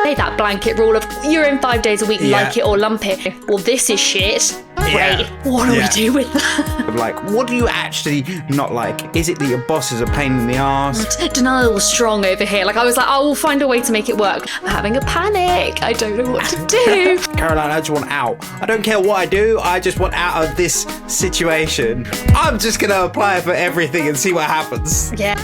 made that blanket rule of you're in 5 days a week, like it or lump it. Well, this is shit. Great. What do we do with that? I'm like, what do you actually not like? Is it that your boss is a pain in the arse? Denial was strong over here. Like, I was like, I will find a way to make it work. I'm having a panic. I don't know what to do. Caroline, I just want out. I don't care what I do. I just want out of this situation. I'm just going to apply for everything and see what happens. Yeah.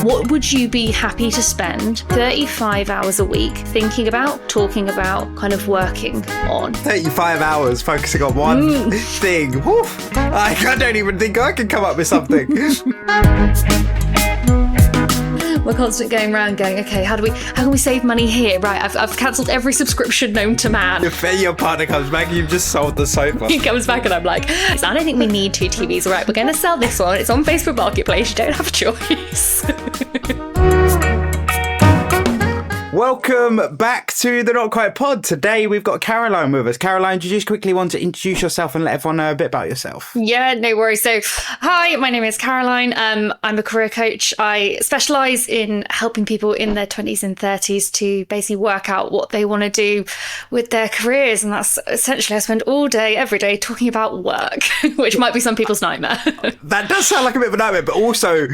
What would you be happy to spend 35 hours a week thinking about, talking about, kind of working on? 35 hours focusing on one thing. Woof. I don't even think I can come up with something. We're constantly going around going, okay, how can we save money here? Right, I've cancelled every subscription known to man. Your partner comes back, you've just sold the sofa. He comes back and I'm like, I don't think we need 2 TVs. All right, we're going to sell this one. It's on Facebook Marketplace. You don't have a choice. Welcome back to the Not Quite Pod. Today we've got Caroline with us. Caroline, do you just quickly want to introduce yourself and let everyone know a bit about yourself? Yeah, no worries. So, hi, my name is Caroline. I'm a career coach. I specialise in helping people in their 20s and 30s to basically work out what they want to do with their careers. And that's essentially, I spend all day, every day talking about work, which might be some people's nightmare. That does sound like a bit of a nightmare, but also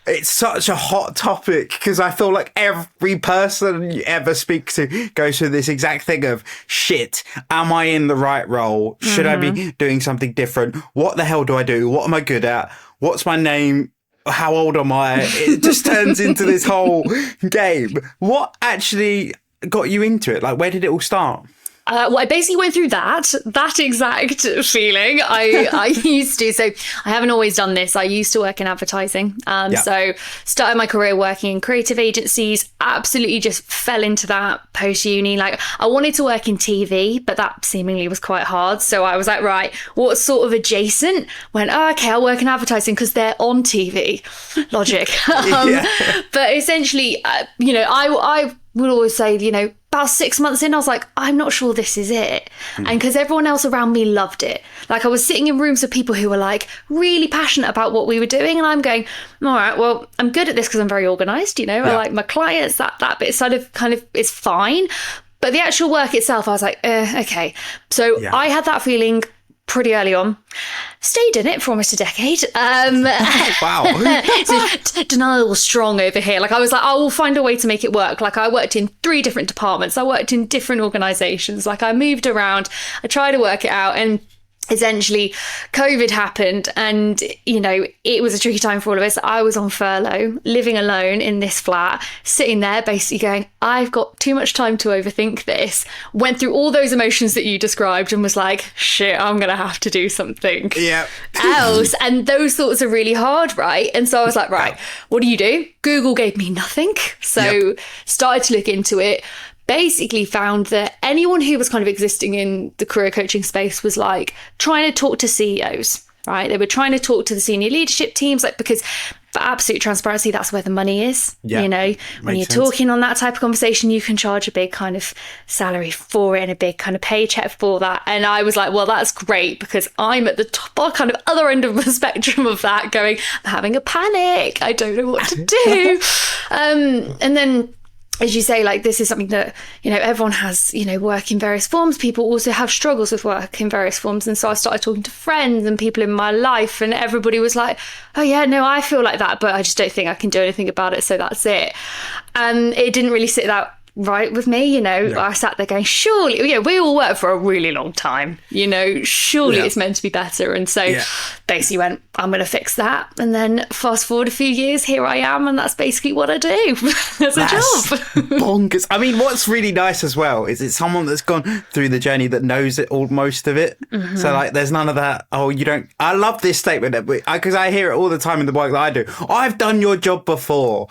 it's such a hot topic because I feel like every person you ever speak to goes through this exact thing of shit. Am I in the right role? Should I be doing something different? What the hell do I do? What am I good at? What's my name? How old am I? It just turns into this whole game. What actually got you into it? Like, where did it all start? Well, I basically went through that exact feeling. I used to. So I haven't always done this. I used to work in advertising. So started my career working in creative agencies, absolutely just fell into that post-uni. Like, I wanted to work in TV, but that seemingly was quite hard. So I was like, right, what's sort of adjacent? Went, okay, I'll work in advertising because they're on TV. Logic. But essentially, I would always say, about 6 months in, I was like, I'm not sure this is it. And because everyone else around me loved it. Like, I was sitting in rooms with people who were like really passionate about what we were doing. And I'm going, all right, well, I'm good at this because I'm very organized. I like my clients, that bit sort of kind of is fine. But the actual work itself, I was like, okay. So I had that feeling pretty early on. Stayed in it for almost a decade. Wow. So denial was strong over here. Like, I was like, I will find a way to make it work. Like, I worked in 3 different departments. I worked in different organisations. Like, I moved around. I tried to work it out. And essentially, COVID happened and, it was a tricky time for all of us. I was on furlough, living alone in this flat, sitting there basically going, I've got too much time to overthink this. Went through all those emotions that you described and was like, shit, I'm going to have to do something else. And those thoughts are really hard, right? And so I was like, right, what do? Google gave me nothing. So started to look into it. Basically found that anyone who was kind of existing in the career coaching space was like trying to talk to CEOs, right? They were trying to talk to the senior leadership teams, like, because for absolute transparency, that's where the money is. When you're talking on that type of conversation, you can charge a big kind of salary for it and a big kind of paycheck for that. And I was like, well, that's great because I'm at the top, kind of other end of the spectrum of that, going, I'm having a panic. I don't know what to do. And then, as you say, like, this is something that, everyone has, work in various forms. People also have struggles with work in various forms. And so I started talking to friends and people in my life, and everybody was like, oh yeah, no, I feel like that, but I just don't think I can do anything about it. So that's it. And it didn't really sit that right with me. I sat there going, surely, we all work for a really long time, surely it's meant to be better. And so basically went, I'm going to fix that. And then fast forward a few years, here I am. And that's basically what I do as a job. Bonkers. I mean, what's really nice as well is it's someone that's gone through the journey that knows it all, most of it. So like, there's none of that, I love this statement because I hear it all the time in the work that I do. I've done your job before.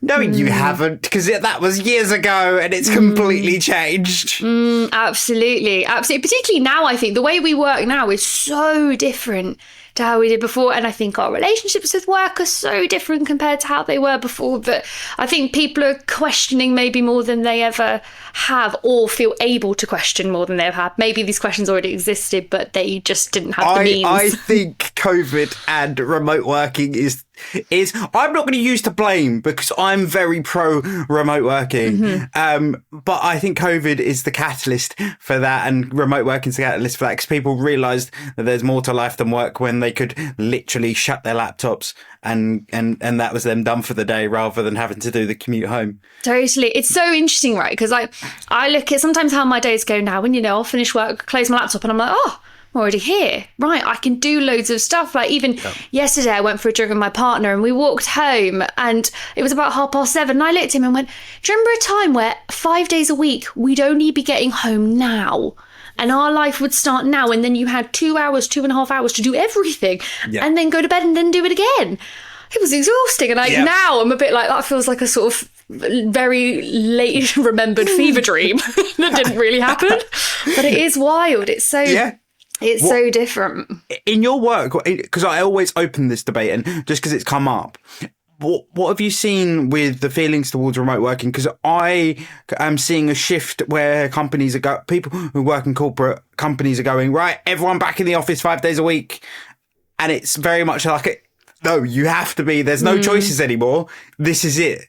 No, you haven't, because that was years ago and it's completely changed. Absolutely. Particularly now, I think the way we work now is so different to how we did before. And I think our relationships with work are so different compared to how they were before, that I think people are questioning maybe more than they ever have, or feel able to question more than they've had. Maybe these questions already existed, but they just didn't have the means. I think COVID and remote working is I'm not going to use to blame, because I'm very pro remote working. But I think COVID is the catalyst for that, and remote working is the catalyst for that, because people realised that there's more to life than work when they could literally shut their laptops and that was them done for the day, rather than having to do the commute home. Totally. It's so interesting, right? Because I look at sometimes how my days go now, and, I'll finish work, close my laptop, and I'm like, oh, I'm already here. Right, I can do loads of stuff. Like even yesterday, I went for a drink with my partner and we walked home, and it was about 7:30. And I looked at him and went, do you remember a time where 5 days a week, we'd only be getting home now? And our life would start now. And then you had 2.5 hours to do everything and then go to bed and then do it again. It was exhausting. And now I'm a bit like, that feels like a sort of very late remembered fever dream that didn't really happen. But it is wild. It's so... It's so different. In your work, because I always open this debate, and just because it's come up, what have you seen with the feelings towards remote working? Because I am seeing a shift where companies people who work in corporate companies are going, right, everyone back in the office 5 days a week. And it's very much like, no, you have to be. There's no choices anymore. This is it.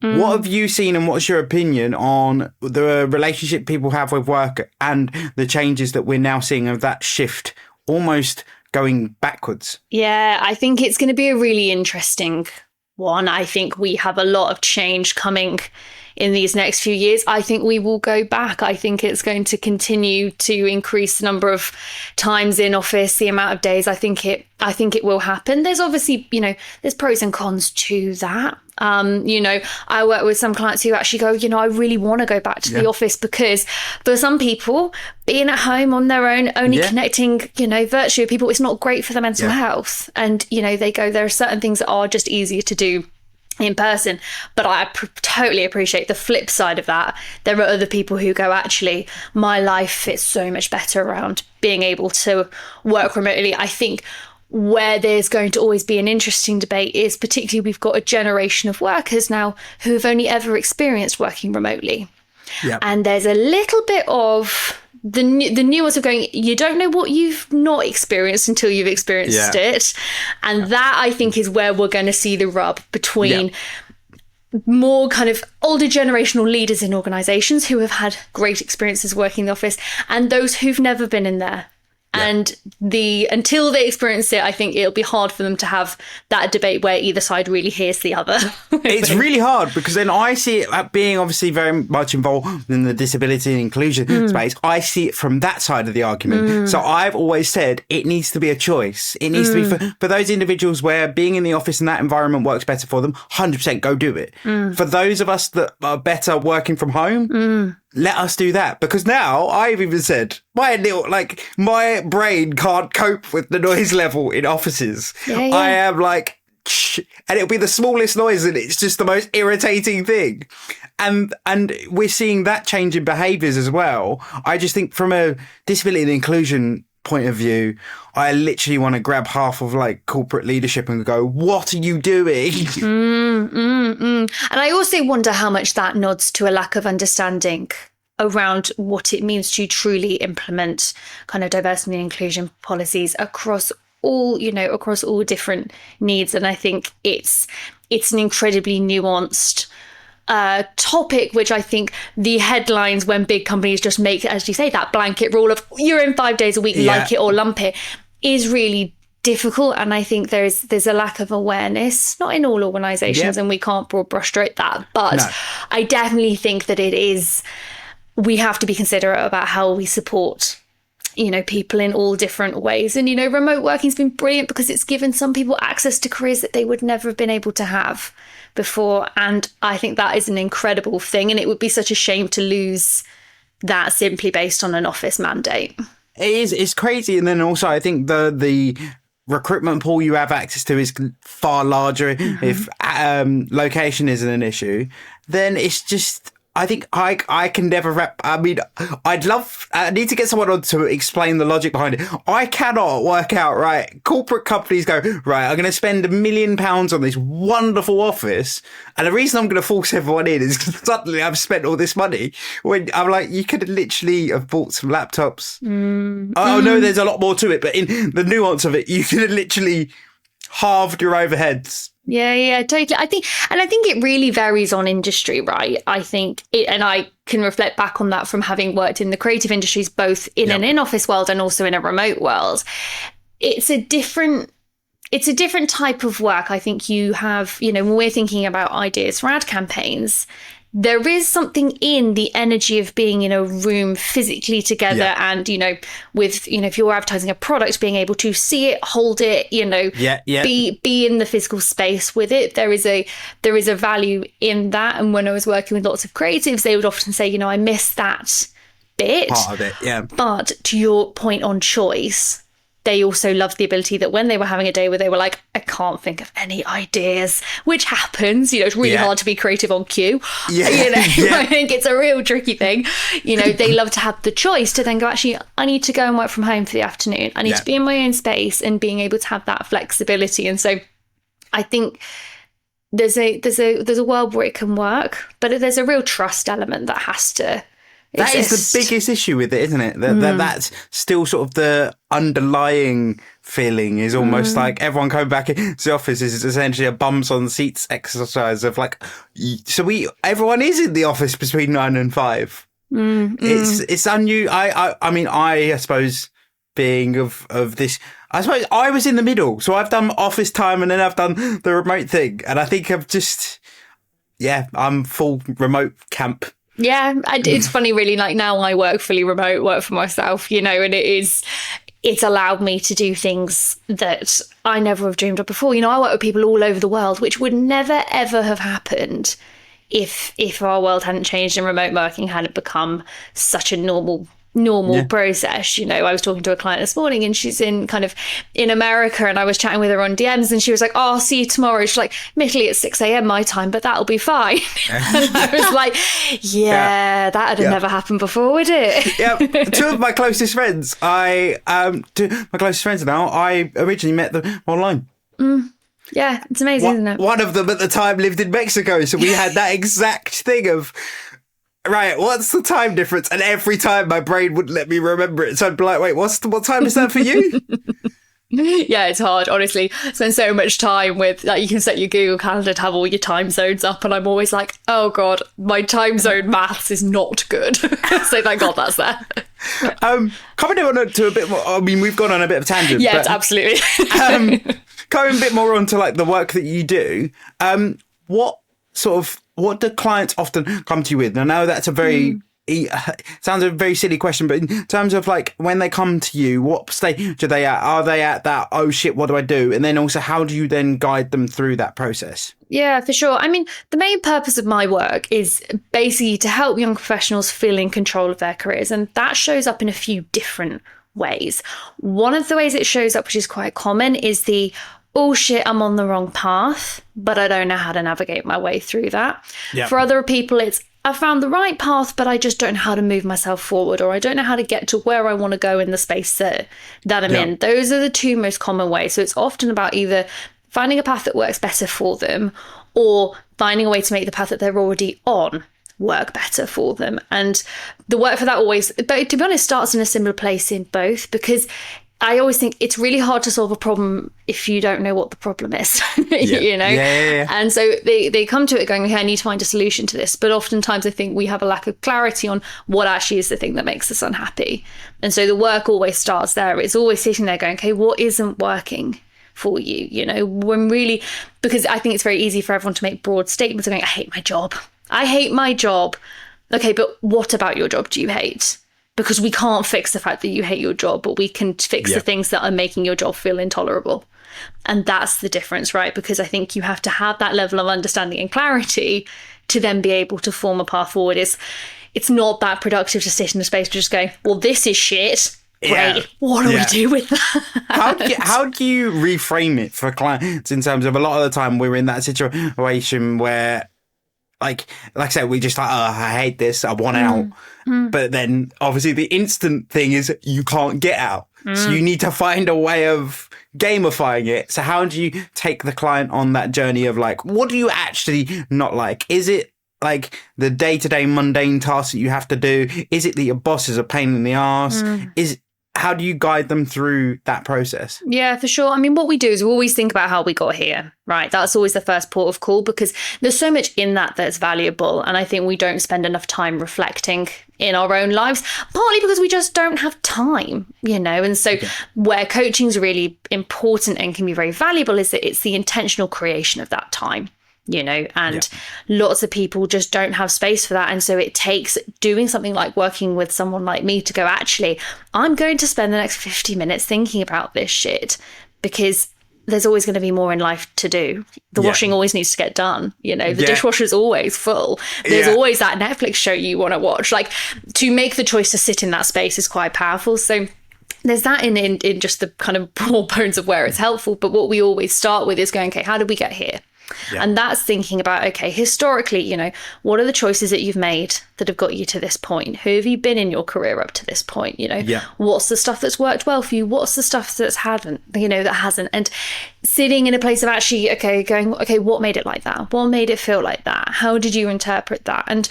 What have you seen, and what's your opinion on the relationship people have with work and the changes that we're now seeing of that shift almost going backwards? Yeah, I think it's going to be a really interesting one. I think we have a lot of change coming in these next few years. I think we will go back. I think it's going to continue to increase the number of times in office, the amount of days. I think it will happen. There's obviously, there's pros and cons to that. I work with some clients who actually go, I really want to go back to the office, because for some people, being at home on their own, only connecting, virtually with people, it's not great for their mental health. And, they go, there are certain things that are just easier to do in person. But I totally appreciate the flip side of that. There are other people who go, actually, my life fits so much better around being able to work remotely. I think where there's going to always be an interesting debate is, particularly, we've got a generation of workers now who have only ever experienced working remotely. And there's a little bit of the nuance of going, you don't know what you've not experienced until you've experienced it. And that, I think, is where we're going to see the rub between more kind of older generational leaders in organisations who have had great experiences working in the office, and those who've never been in there. And until they experience it, I think it'll be hard for them to have that debate where either side really hears the other. It's really hard, because then I see it being obviously very much involved in the disability and inclusion space. I see it from that side of the argument. So I've always said it needs to be a choice. It needs to be for those individuals where being in the office and that environment works better for them, 100% go do it. For those of us that are better working from home, let us do that. Because now I've even said my brain can't cope with the noise level in offices. I am like, and it'll be the smallest noise, and it's just the most irritating thing. And we're seeing that change in behaviours as well. I just think from a disability and inclusion point of view, I literally want to grab half of corporate leadership and go, what are you doing? And I also wonder how much that nods to a lack of understanding around what it means to truly implement kind of diversity and inclusion policies across all different needs. And I think it's an incredibly nuanced topic, which I think the headlines when big companies just make, as you say, that blanket rule of you're in 5 days a week, like it or lump it, is really difficult. And I think there's a lack of awareness, not in all organisations, and we can't broad brushstroke that. But I definitely think that we have to be considerate about how we support, people in all different ways. And, remote working's been brilliant because it's given some people access to careers that they would never have been able to have before. And I think that is an incredible thing. And it would be such a shame to lose that simply based on an office mandate. It is. It's crazy. And then also, I think the recruitment pool you have access to is far larger. If location isn't an issue, then it's just, I think I can never I mean, I need to get someone on to explain the logic behind it. I cannot work out, right? Corporate companies go, right, I'm going to spend £1 million on this wonderful office. And the reason I'm going to force everyone in is because suddenly I've spent all this money. When I'm like, you could literally have bought some laptops. I know there's a lot more to it, but in the nuance of it, you could have literally halved your overheads. Yeah, totally. I think it really varies on industry, right? I think and I can reflect back on that from having worked in the creative industries, both in an in-office world and also in a remote world. It's a different type of work. I think you have, when we're thinking about ideas for ad campaigns, there is something in the energy of being in a room physically together and, with, if you're advertising a product, being able to see it, hold it, be in the physical space with it. There is a value in that. And when I was working with lots of creatives, they would often say, I miss that bit. Part of it, yeah. But to your point on choice, they also loved the ability that when they were having a day where they were like, I can't think of any ideas, which happens, it's really hard to be creative on cue. I think it's a real tricky thing. They love to have the choice to then go, actually, I need to go and work from home for the afternoon. I need to be in my own space, and being able to have that flexibility. And so I think there's a world where it can work, but there's a real trust element that has to That is the biggest issue with it, isn't it? That's still sort of the underlying feeling is almost like everyone coming back into the office is essentially a bums on seats exercise of like, so everyone is in the office between 9 and 5. It's unusual. I mean, I suppose being of this, I suppose I was in the middle. So I've done office time and then I've done the remote thing. And I think I've just, I'm full remote camp. Yeah, it's funny, really. Like now I work fully remote, work for myself, and it's allowed me to do things that I never have dreamed of before. I work with people all over the world, which would never, ever have happened if our world hadn't changed and remote working hadn't become such a normal process. I was talking to a client this morning and she's in America, and I was chatting with her on DMs and she was like, oh, I'll see you tomorrow. She's like, admittedly it's 6 a.m. my time, but that'll be fine. And I was like, that would have never happened before, would it? Yeah, two of my closest friends, I originally met them online. Yeah, it's amazing, isn't it? One of them at the time lived in Mexico, so we had that exact thing of, right, what's the time difference? And every time my brain wouldn't let me remember it. So I'd be like, wait, what time is that for you? Yeah, it's hard, honestly. I spend so much time with, like, you can set your Google Calendar to have all your time zones up, and I'm always like, oh God, my time zone maths is not good. So thank God that's there. Coming on to a bit more, I mean, we've gone on a bit of a tangent. Yes, absolutely. Coming a bit more onto like the work that you do, what do clients often come to you with? And I know that's a very, sounds a very silly question, but in terms of like when they come to you, what stage are they at? Are they at that, oh shit, what do I do? And then also, how do you then guide them through that process? Yeah, for sure. I mean, the main purpose of my work is basically to help young professionals feel in control of their careers. And that shows up in a few different ways. One of the ways it shows up, which is quite common, is oh shit, I'm on the wrong path, but I don't know how to navigate my way through that. Yep. For other people, it's I found the right path, but I just don't know how to move myself forward, or I don't know how to get to where I want to go in the space that I'm in. Those are the two most common ways. So it's often about either finding a path that works better for them, or finding a way to make the path that they're already on work better for them. And the work for that always, but to be honest, starts in a similar place in both, because I always think it's really hard to solve a problem if you don't know what the problem is, Yeah. And so they come to it going, okay, I need to find a solution to this. But oftentimes I think we have a lack of clarity on what actually is the thing that makes us unhappy. And so the work always starts there. It's always sitting there going, okay, what isn't working for you? When really, because I think it's very easy for everyone to make broad statements of going, I hate my job. I hate my job. Okay, but what about your job do you hate? Because we can't fix the fact that you hate your job, but we can fix the things that are making your job feel intolerable. And that's the difference, right? Because I think you have to have that level of understanding and clarity to then be able to form a path forward. It's not that productive to sit in a space to just go, well, this is shit. Great. What do we do with that? How do you reframe it for clients in terms of a lot of the time we're in that situation where like I said, we just like, oh, I hate this, I want out. But then obviously the instant thing is you can't get out. So you need to find a way of gamifying it. So how do you take the client on that journey of like, what do you actually not like? Is it like the day-to-day mundane tasks that you have to do? Is it that your boss is a pain in the ass? How do you guide them through that process? Yeah, for sure. I mean, what we do is we always think about how we got here, right? That's always the first port of call, because there's so much in that that's valuable. And I think we don't spend enough time reflecting in our own lives, partly because we just don't have time, And so where coaching is really important and can be very valuable is that it's the intentional creation of that time. And lots of people just don't have space for that. And so it takes doing something like working with someone like me to go, actually, I'm going to spend the next 50 minutes thinking about this shit, because there's always going to be more in life to do. The washing always needs to get done. The dishwasher's always full. There's always that Netflix show you want to watch. Like, to make the choice to sit in that space is quite powerful. So there's that in just the kind of broad bones of where it's helpful. But what we always start with is going, okay, how did we get here? And that's thinking about, okay, historically, what are the choices that you've made that have got you to this point? Who have you been in your career up to this point? What's the stuff that's worked well for you? What's the stuff that hasn't? And sitting in a place of actually, going, what made it like that? What made it feel like that? How did you interpret that? And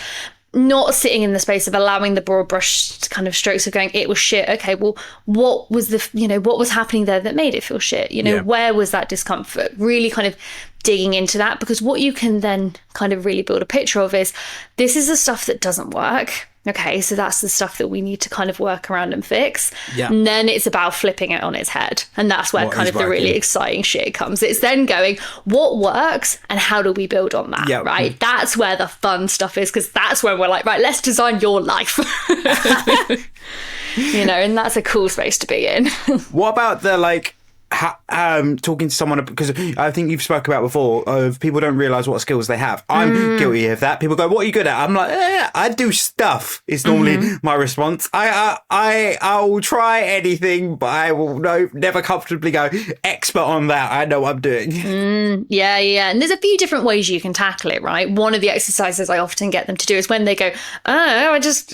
not sitting in the space of allowing the broad brush kind of strokes of going, it was shit. Okay, well, what was what was happening there that made it feel shit? Where was that discomfort? Really kind of digging into that, because what you can then kind of really build a picture of is, this is the stuff that doesn't work. Okay, so that's the stuff that we need to kind of work around and fix. And then it's about flipping it on its head. And that's where kind of the really exciting shit comes. It's then going, what works and how do we build on that, right? That's where the fun stuff is, because that's when we're like, right, let's design your life. And that's a cool space to be in. What about the talking to someone, because I think you've spoke about before of people don't realize what skills they have. I'm guilty of that. People go, what are you good at? I'm like, I do stuff is normally my response. I will try anything, but I will never comfortably go expert on that. I know what I'm doing. Yeah. And there's a few different ways you can tackle it, right? One of the exercises I often get them to do is when they go, I just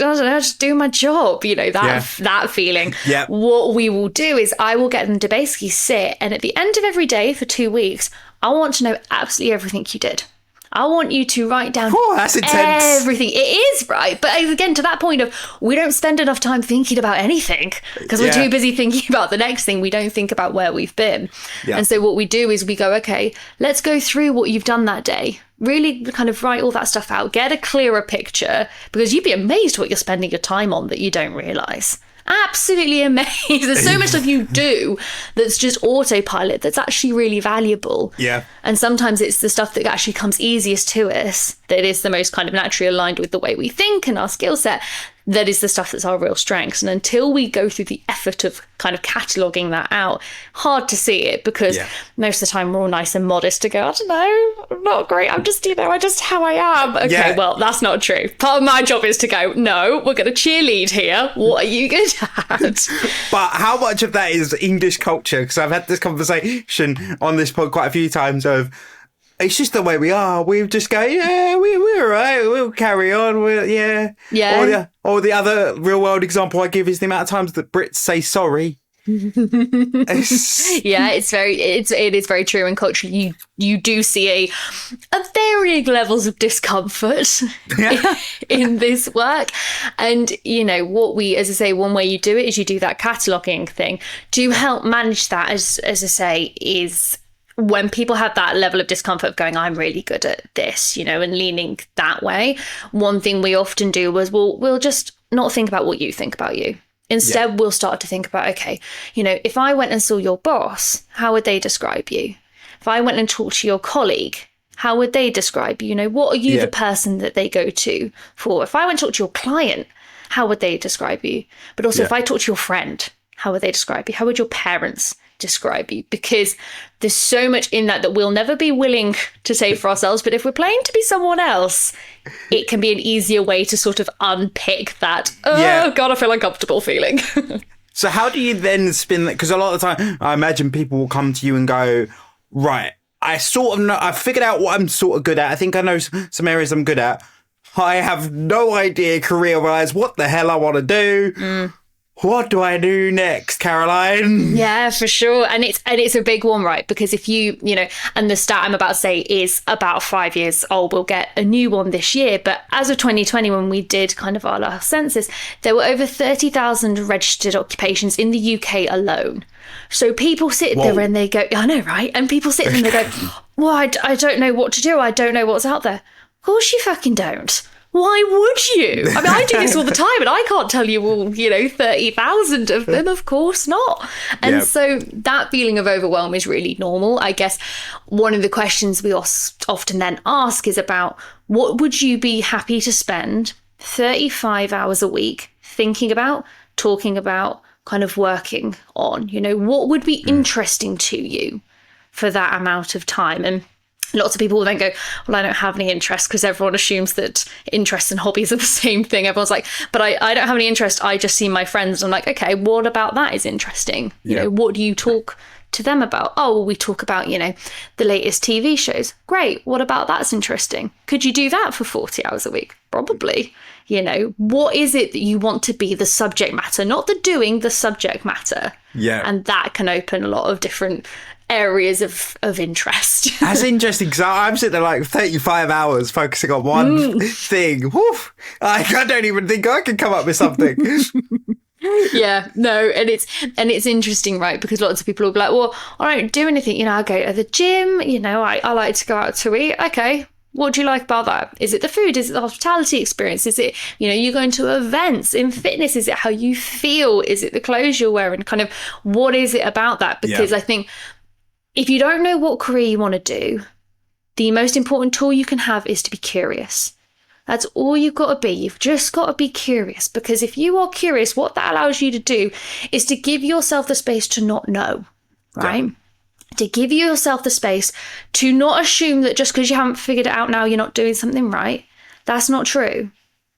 do my job, that feeling. What we will do is I will get them to basically sit, and at the end of every day for 2 weeks, I want to know absolutely everything you did. I want you to write down that's intense. Everything. It is, right? But again, to that point of, we don't spend enough time thinking about anything because we're too busy thinking about the next thing. We don't think about where we've been. And so what we do is we go, okay, let's go through what you've done that day. Really kind of write all that stuff out. Get a clearer picture, because you'd be amazed what you're spending your time on that you don't realise. Absolutely amazed. There's so much stuff you do that's just autopilot that's actually really valuable. And sometimes it's the stuff that actually comes easiest to us, that is the most kind of naturally aligned with the way we think and our skill set, that is the stuff that's our real strengths. And until we go through the effort of kind of cataloguing that out, hard to see it, because most of the time we're all nice and modest to go, I don't know, I'm not great, I'm just, I'm just how I am. Okay, well, that's not true. Part of my job is to go, no, we're going to cheerlead here. What are you good at? But how much of that is English culture? Because I've had this conversation on this pod quite a few times of, it's just the way we are. We just go, we're all right. We'll carry on. Or the other real world example I give is the amount of times that Brits say sorry. It is very true. And culturally, you do see a varying levels of discomfort in this work. And what we, as I say, one way you do it is you do that cataloguing thing to help manage that. As I say, is when people have that level of discomfort of going, I'm really good at this, and leaning that way, one thing we often do is we'll just not think about what you think about you. Instead, we'll start to think about, okay, if I went and saw your boss, how would they describe you? If I went and talked to your colleague, how would they describe you? What are you the person that they go to for? If I went and talked to your client, how would they describe you? But also if I talk to your friend, how would they describe you? How would your parents describe you? Because there's so much in that we'll never be willing to say for ourselves, but if we're playing to be someone else, it can be an easier way to sort of unpick that God, I feel uncomfortable feeling. So how do you then spin that? Because a lot of the time I imagine people will come to you and go, right, I sort of know, I figured out what I'm sort of good at. I think I know some areas I'm good at. I have no idea career-wise what the hell I want to do. What do I do next, Caroline? Yeah, for sure. And it's a big one, right? Because if you know, and the stat I'm about to say is about 5 years old. We'll get a new one this year. But as of 2020, when we did kind of our last census, there were over 30,000 registered occupations in the UK alone. So people sit there and they go, I know, right? And people sit there and they go, well, I don't know what to do. I don't know what's out there. Of course you fucking don't. Why would you? I mean, I do this all the time and I can't tell you all, 30,000 of them. Of course not. And so that feeling of overwhelm is really normal. I guess one of the questions we often then ask is about what would you be happy to spend 35 hours a week thinking about, talking about, kind of working on? What would be interesting to you for that amount of time? And lots of people will then go, well, I don't have any interest, because everyone assumes that interests and hobbies are the same thing. Everyone's like, but I don't have any interest. I just see my friends. I'm like, okay, what about that is interesting? What do you talk to them about? Oh, well, we talk about, the latest TV shows. Great. What about that's interesting? Could you do that for 40 hours a week? Probably. What is it that you want to be the subject matter, not the doing, the subject matter? Yeah. And that can open a lot of different areas of interest. That's interesting, because I'm sitting there like 35 hours focusing on one thing. Woof. I don't even think I can come up with something. Yeah, no, and it's interesting, right? Because lots of people will be like, well, I don't do anything. I go to the gym, I like to go out to eat. Okay, what do you like about that? Is it the food? Is it the hospitality experience? Is it, you going to events in fitness? Is it how you feel? Is it the clothes you're wearing? Kind of, what is it about that? Because I think if you don't know what career you want to do, the most important tool you can have is to be curious. That's all you've got to be. You've just got to be curious, because if you are curious, what that allows you to do is to give yourself the space to not know, right? Yeah. To give yourself the space to not assume that just because you haven't figured it out now, you're not doing something right. That's not true.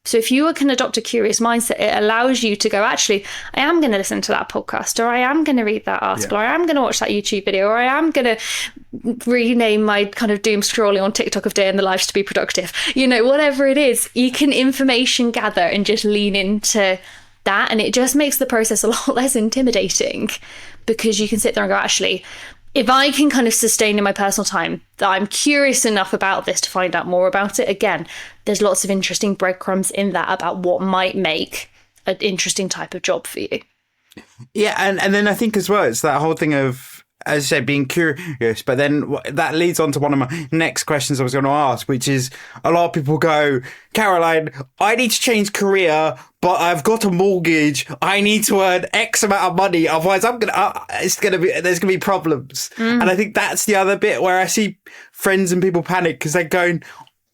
So if you can adopt a curious mindset, it allows you to go, actually, I am going to listen to that podcast, or I am going to read that article, or I am going to watch that YouTube video, or I am going to rename my kind of doom scrolling on TikTok of day in the life to be productive. Whatever it is, you can information gather and just lean into that. And it just makes the process a lot less intimidating, because you can sit there and go, actually, if I can kind of sustain in my personal time that I'm curious enough about this to find out more about it, again, there's lots of interesting breadcrumbs in that about what might make an interesting type of job for you. Yeah, and then I think as well, it's that whole thing of, as I said, being curious, but then that leads on to one of my next questions I was going to ask, which is, a lot of people go, Caroline, I need to change career, but I've got a mortgage. I need to earn X amount of money. Otherwise, there's going to be problems. And I think that's the other bit where I see friends and people panic, because they're going,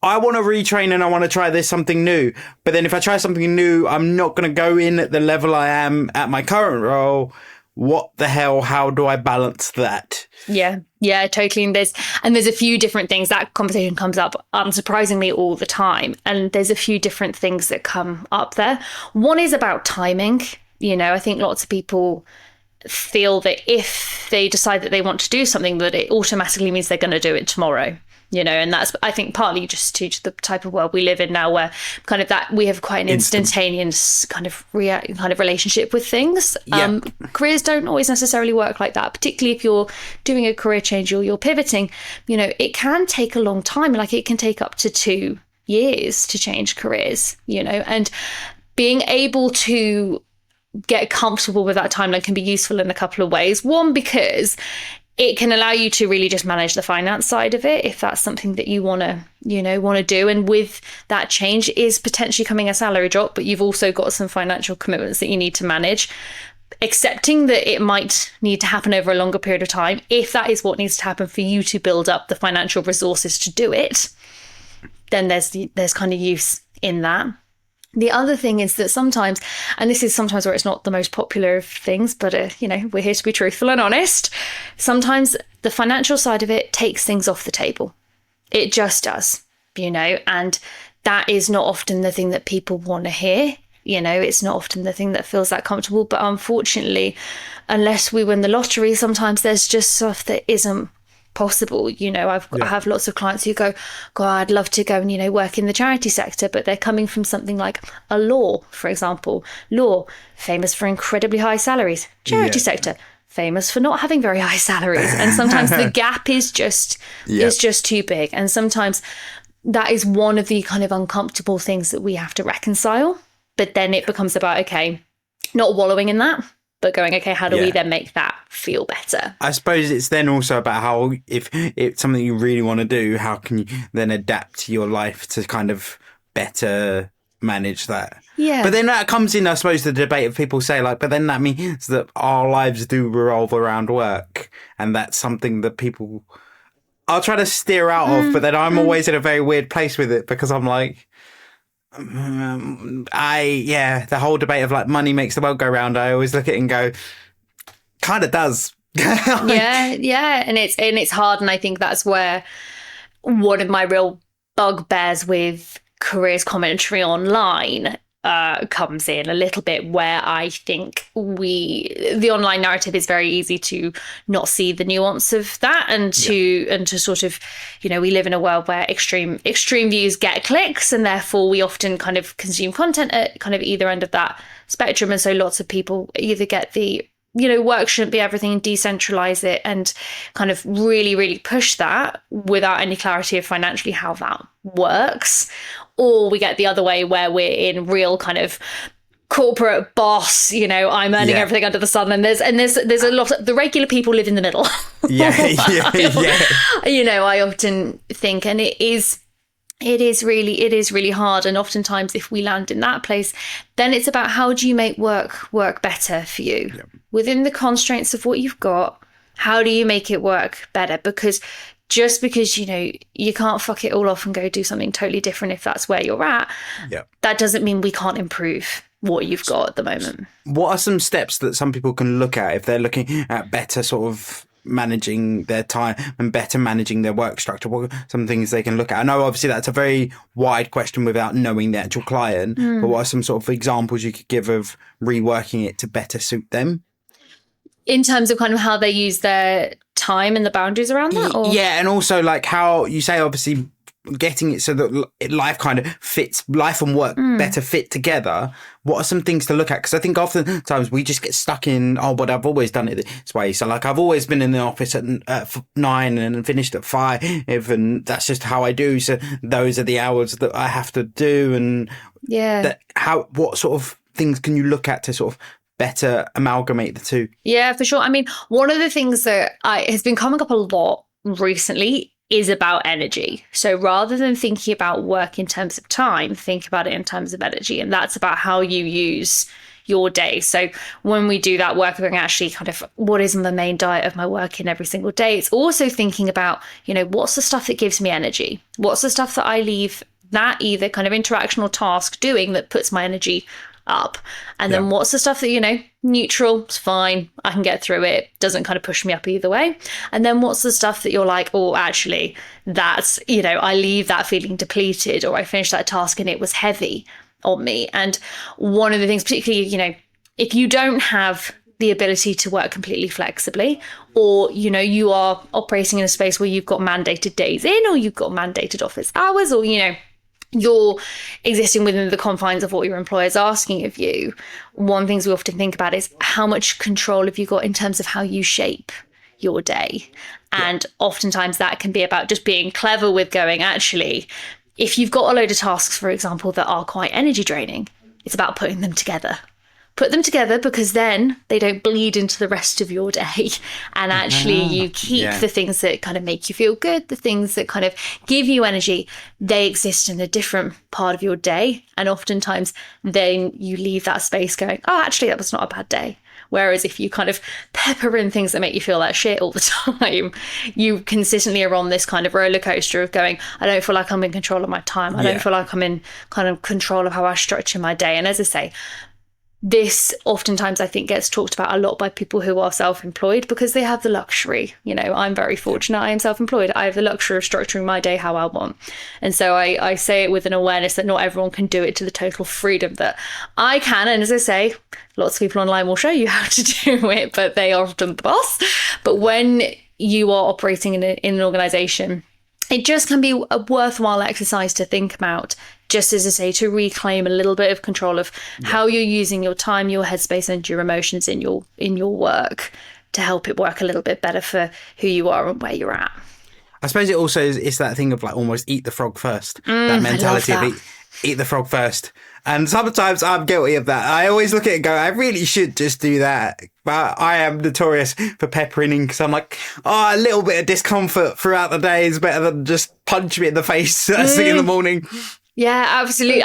I want to retrain and I want to try something new. But then if I try something new, I'm not going to go in at the level I am at my current role. What the hell? How do I balance that? Yeah, totally. And there's a few different things. That conversation comes up unsurprisingly all the time. And there's a few different things that come up there. One is about timing. I think lots of people feel that if they decide that they want to do something, that it automatically means they're going to do it tomorrow. And that's, I think, partly just due to the type of world we live in now, where kind of that we have quite an instantaneous kind of relationship with things. Careers don't always necessarily work like that, particularly if you're doing a career change or you're pivoting. It can take a long time. Like, it can take up to 2 years to change careers, and being able to get comfortable with that timeline can be useful in a couple of ways. One, because it can allow you to really just manage the finance side of it, if that's something that you want to do. And with that change is potentially coming a salary drop, but you've also got some financial commitments that you need to manage. Accepting that it might need to happen over a longer period of time, if that is what needs to happen for you to build up the financial resources to do it, then there's kind of use in that. The other thing is that sometimes, and this is sometimes where it's not the most popular of things, but, we're here to be truthful and honest. Sometimes the financial side of it takes things off the table. It just does, and that is not often the thing that people want to hear. It's not often the thing that feels that comfortable. But unfortunately, unless we win the lottery, sometimes there's just stuff that isn't possible. I have lots of clients who go, God, I'd love to go and, work in the charity sector, but they're coming from something like a law, for example. Law, famous for incredibly high salaries. Charity sector, famous for not having very high salaries. And sometimes the gap is just too big. And sometimes that is one of the kind of uncomfortable things that we have to reconcile. But then it becomes about, okay, not wallowing in that, but going, okay, how do we then make that feel better? I suppose it's then also about how, if it's something you really want to do, how can you then adapt your life to kind of better manage that? Yeah. But then that comes in, I suppose, the debate of people say, like, but then that means that our lives do revolve around work. And that's something that people, I'll try to steer out of, but then I'm always in a very weird place with it, because I'm like, the whole debate of like money makes the world go round, I always look at it and go, kind of does. And it's hard, and I think that's where one of my real bugbears with careers commentary online comes in a little bit, where I think the online narrative is very easy to not see the nuance of that, and to sort of, we live in a world where extreme views get clicks, and therefore we often kind of consume content at kind of either end of that spectrum. And so lots of people either get the, work shouldn't be everything, decentralize it, and kind of really, really push that without any clarity of financially how that works. Or we get the other way, where we're in real kind of corporate boss, I'm earning everything under the sun, and there's a lot of the regular people live in the middle. I often think, and it is really hard. And oftentimes if we land in that place, then it's about how do you make work better for you within the constraints of what you've got. How do you make it work better? Because just because, you can't fuck it all off and go do something totally different if that's where you're at, that doesn't mean we can't improve what you've got at the moment. What are some steps that some people can look at if they're looking at better sort of managing their time and better managing their work structure? What are some things they can look at? I know obviously that's a very wide question without knowing the actual client, but what are some sort of examples you could give of reworking it to better suit them? In terms of kind of how they use their time and the boundaries around that? Or? Yeah, and also like how you say, obviously, getting it so that life kind of fits, life and work better fit together. What are some things to look at? Because I think oftentimes we just get stuck in, but I've always done it this way. So like I've always been in the office at 9 and finished at 5, and that's just how I do. So those are the hours that I have to do. And what sort of things can you look at to sort of better amalgamate the two? Yeah, for sure. I mean, one of the things that has been coming up a lot recently is about energy. So rather than thinking about work in terms of time, think about it in terms of energy. And that's about how you use your day. So when we do that work, we're going actually kind of, what is the main diet of my work in every single day? It's also thinking about, what's the stuff that gives me energy? What's the stuff that I leave that either kind of interaction or task doing that puts my energy up? And then what's the stuff that, neutral, it's fine, I can get through it, doesn't kind of push me up either way. And then what's the stuff that you're like, actually, that's, I leave that feeling depleted, or I finished that task and it was heavy on me. And one of the things, particularly, if you don't have the ability to work completely flexibly, or, you are operating in a space where you've got mandated days in, or you've got mandated office hours, or, you're existing within the confines of what your employer's asking of you, one things we often think about is how much control have you got in terms of how you shape your day. And oftentimes that can be about just being clever with going, actually, if you've got a load of tasks, for example, that are quite energy draining, it's about putting them together. Put them together, because then they don't bleed into the rest of your day. And actually you keep the things that kind of make you feel good, the things that kind of give you energy, they exist in a different part of your day. And oftentimes then you leave that space going, actually, that was not a bad day. Whereas if you kind of pepper in things that make you feel like shit all the time, you consistently are on this kind of roller coaster of going, I don't feel like I'm in control of my time. I don't feel like I'm in kind of control of how I structure my day. And as I say, this oftentimes I think gets talked about a lot by people who are self-employed, because they have the luxury. I'm very fortunate. I am self-employed. I have the luxury of structuring my day how I want. And so I say it with an awareness that not everyone can do it to the total freedom that I can. And as I say, lots of people online will show you how to do it, but they are often the boss. But when you are operating in an organization, it just can be a worthwhile exercise to think about, just as I say, to reclaim a little bit of control of how you're using your time, your headspace, and your emotions in your work to help it work a little bit better for who you are and where you're at. I suppose it also is that thing of like almost eat the frog first. That mentality of eat the frog first. And sometimes I'm guilty of that. I always look at it and go, I really should just do that. But I am notorious for peppering in because I'm like, a little bit of discomfort throughout the day is better than just punch me in the face first thing in the morning. Yeah, absolutely.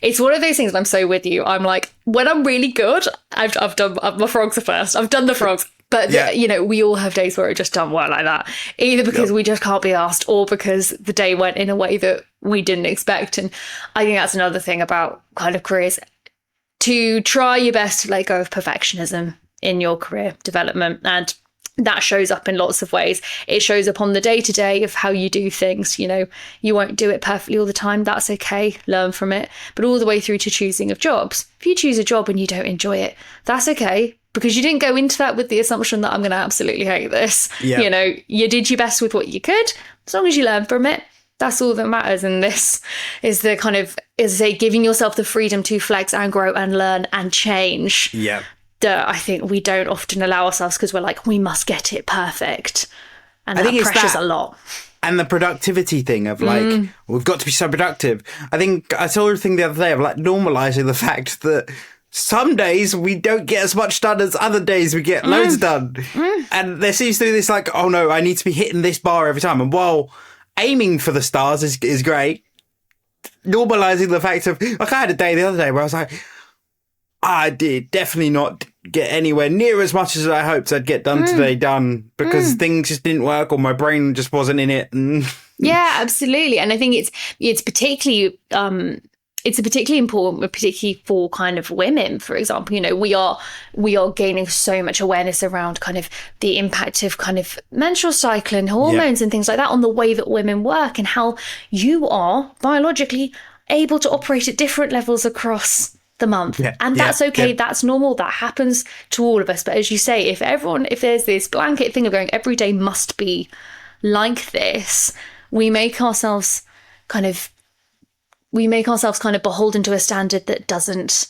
It's one of those things. I'm so with you. I'm like, when I'm really good, I've done my frogs are first. I've done the frogs. But, we all have days where it just don't work like that, either because we just can't be asked or because the day went in a way that we didn't expect. And I think that's another thing about kind of careers, to try your best to let go of perfectionism in your career development. And that shows up in lots of ways. It shows up on the day-to-day of how you do things. You won't do it perfectly all the time. That's okay. Learn from it. But all the way through to choosing of jobs. If you choose a job and you don't enjoy it, that's okay. Because you didn't go into that with the assumption that I'm going to absolutely hate this. Yeah. You did your best with what you could. As long as you learn from it, that's all that matters. And this is the kind of, as I say, giving yourself the freedom to flex and grow and learn and change. Yeah. That I think we don't often allow ourselves because we're like, we must get it perfect. And I think pressure's a lot. And the productivity thing of like, we've got to be so productive. I think I saw a thing the other day of like normalizing the fact that some days we don't get as much done as other days we get loads done. And there seems to be this like, oh no, I need to be hitting this bar every time. And while aiming for the stars is great, normalizing the fact of, like I had a day the other day where I was like, I did definitely not get anywhere near as much as I hoped I'd get done today because things just didn't work or my brain just wasn't in it. Yeah, absolutely. And I think it's particularly it's particularly important, particularly for kind of women, for example. We are gaining so much awareness around kind of the impact of kind of menstrual cycle and hormones and things like that on the way that women work and how you are biologically able to operate at different levels across the month. And that's okay. That's normal. That happens to all of us. But as you say, if there's this blanket thing of going every day must be like this, we make ourselves kind of beholden to a standard that doesn't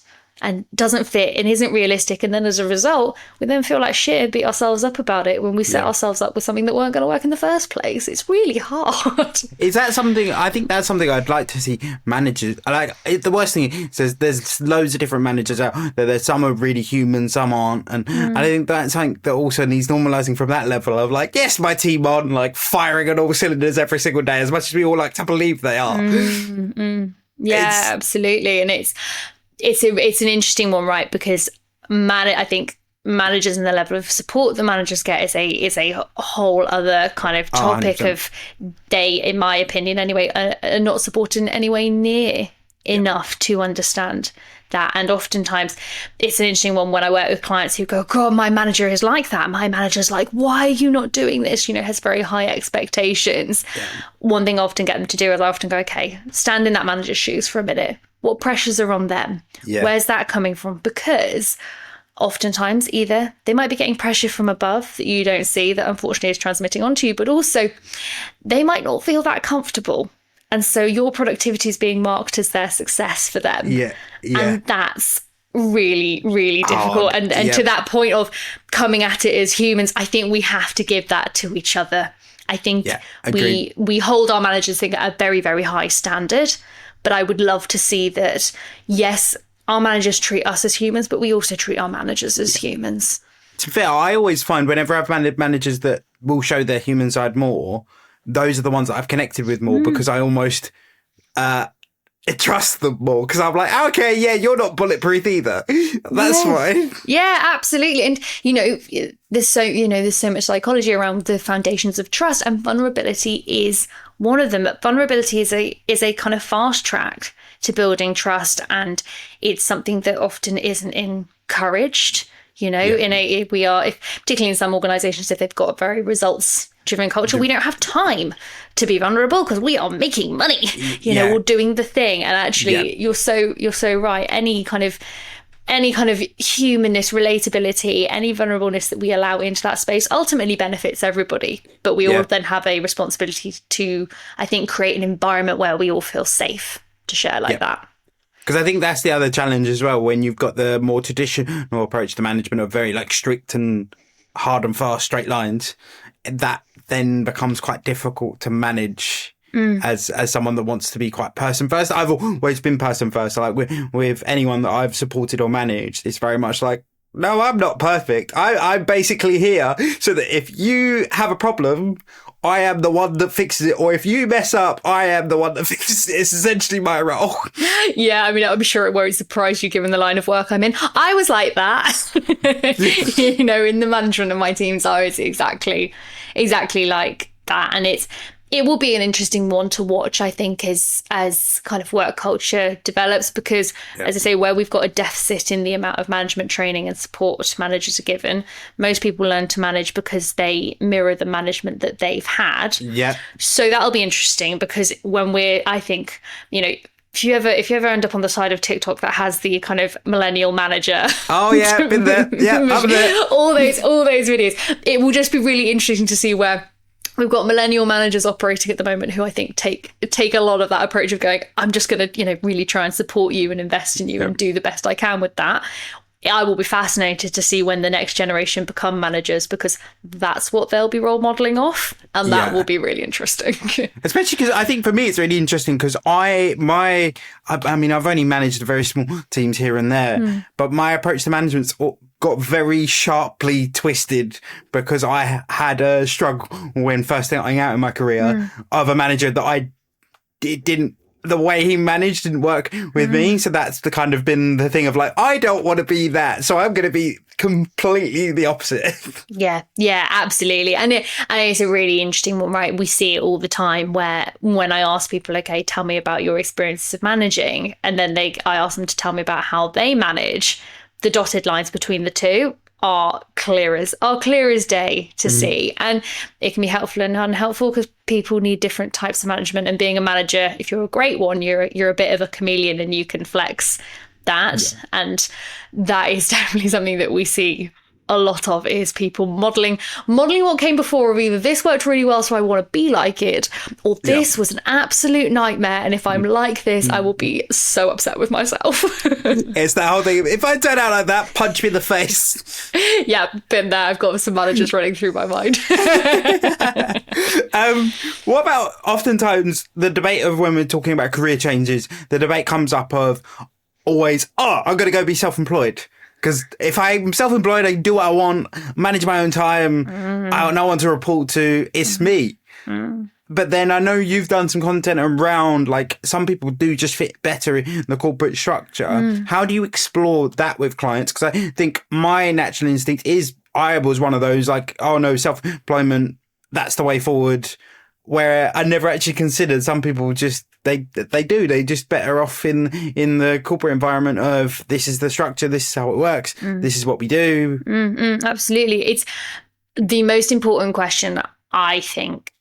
fit and isn't realistic. And then as a result, we then feel like shit and beat ourselves up about it when we set ourselves up with something that weren't going to work in the first place. It's really hard. Is that something, I think that's something I'd like to see managers, the worst thing is there's loads of different managers out there. There's some are really human, some aren't. And I think that's something that also needs normalising from that level of like, yes, my team on like firing on all cylinders every single day, as much as we all like to believe they are. Yeah, absolutely. And it's an interesting one, right? Because I think managers and the level of support the managers get is a whole other kind of topic of they, in my opinion anyway, are not supported in any way near enough to understand that. And oftentimes it's an interesting one when I work with clients who go, God, my manager is like that. My manager's like, why are you not doing this? Has very high expectations. One thing I often get them to do is I often go, okay, stand in that manager's shoes for a minute. What pressures are on them? Where's that coming from? Because oftentimes either they might be getting pressure from above that you don't see that unfortunately is transmitting onto you, but also they might not feel that comfortable. And so your productivity is being marked as their success for them. And that's really, really difficult. And to that point of coming at it as humans, I think we have to give that to each other. I think we hold our managers at a very, very high standard. But I would love to see that, yes, our managers treat us as humans, but we also treat our managers as humans. To be fair, I always find whenever I've managed managers that will show their human side more, those are the ones that I've connected with more because I almost trust them more because I'm like, okay, yeah, you're not bulletproof either. That's fine. Yeah, absolutely. And, there's so much psychology around the foundations of trust, and vulnerability is one of them. But vulnerability is a kind of fast track to building trust, and it's something that often isn't encouraged. Particularly in some organizations, if they've got a very results driven culture, we don't have time to be vulnerable because we are making money, or doing the thing. And actually, you're so right. Any kind of any kind of humanness, relatability, any vulnerableness that we allow into that space ultimately benefits everybody. But we all then have a responsibility to, I think, create an environment where we all feel safe to share like that. Because I think that's the other challenge as well, when you've got the more traditional approach to management of very like strict and hard and fast straight lines, that then becomes quite difficult to manage as someone that wants to be quite person first. I've always been person first. Like with anyone that I've supported or managed, it's very much like, no, I'm not perfect. I'm basically here so that if you have a problem, I am the one that fixes it. Or if you mess up, I am the one that fixes it. It's essentially my role. Yeah, I mean, I'm sure it won't surprise you given the line of work I'm in. I was like that. You know, in the management of my teams, I was exactly like that. And it will be an interesting one to watch, I think, as kind of work culture develops, because, as I say, where we've got a deficit in the amount of management training and support managers are given, most people learn to manage because they mirror the management that they've had. Yeah. So that'll be interesting, because I think, you know, if you ever end up on the side of TikTok that has the kind of millennial manager, oh yeah, been there, yeah, I'm there. all those videos, it will just be really interesting to see where we've got millennial managers operating at the moment who I think take a lot of that approach of going, I'm just going to, you know, really try and support you and invest in you and do the best I can with that. I will be fascinated to see when the next generation become managers, because that's what they'll be role modeling off, and that will be really interesting. Especially because I think for me it's really interesting, because I mean I've only managed very small teams here and there, but my approach to management's got very sharply twisted because I had a struggle when first starting out in my career of a manager that the way he managed didn't work with me. So that's the kind of been the thing of like, I don't want to be that. So I'm going to be completely the opposite. Yeah, absolutely. And it's a really interesting one, right? We see it all the time where when I ask people, okay, tell me about your experiences of managing, and then I ask them to tell me about how they manage, the dotted lines between the two are clear as day to see. And it can be helpful and unhelpful, because people need different types of management. And being a manager, if you're a great one, you're a bit of a chameleon and you can flex that. Yeah. And that is definitely something that we see a lot of, is people modeling what came before, of either this worked really well so I want to be like it, or this was an absolute nightmare, and if I'm like this I will be so upset with myself. It's that whole thing, if I turn out like that, punch me in the face. Yeah, been there. I've got some managers running through my mind. What about oftentimes the debate of when we're talking about career changes, the debate comes up of always, I'm going to go be self-employed. Because if I'm self-employed, I can do what I want, manage my own time, I have no one to report to, it's me. But then I know you've done some content around, like, some people do just fit better in the corporate structure. How do you explore that with clients? Because I think my natural instinct is, I was one of those, like, oh no, self-employment, that's the way forward. Where I never actually considered some people just, they just better off in the corporate environment of, this is the structure, this is how it works, this is what we do. Absolutely. It's the most important question, I think,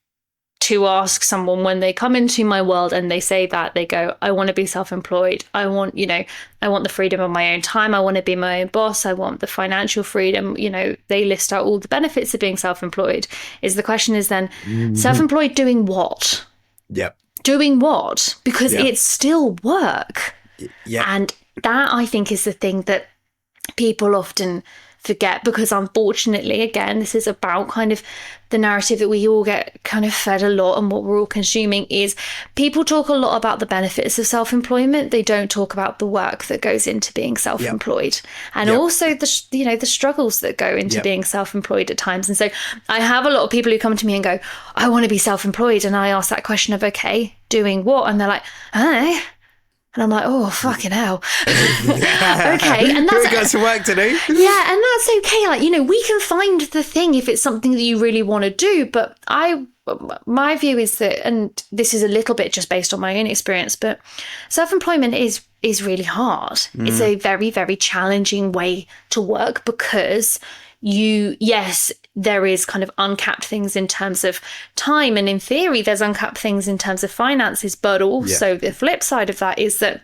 to ask someone when they come into my world and they say that, they go, I want to be self-employed. I want the freedom of my own time. I want to be my own boss. I want the financial freedom. You know, they list out all the benefits of being self-employed. The question is then, self-employed doing what? Yep. Doing what? Because it's still work. Yeah. And that, I think, is the thing that people often forget, because unfortunately, again, this is about kind of the narrative that we all get kind of fed a lot, and what we're all consuming is, people talk a lot about the benefits of self-employment. They don't talk about the work that goes into being self-employed, and also the struggles that go into being self-employed at times. And so I have a lot of people who come to me and go, I want to be self-employed, and I ask that question of, okay, doing what? And they're like, and I'm like, oh, fucking hell. Okay. And that's... We've got some work to do. Yeah, and that's okay. Like, you know, we can find the thing if it's something that you really want to do. But my view is that, and this is a little bit just based on my own experience, but self-employment is really hard. It's a very, very challenging way to work, because there is kind of uncapped things in terms of time, and in theory there's uncapped things in terms of finances, but also the flip side of that is that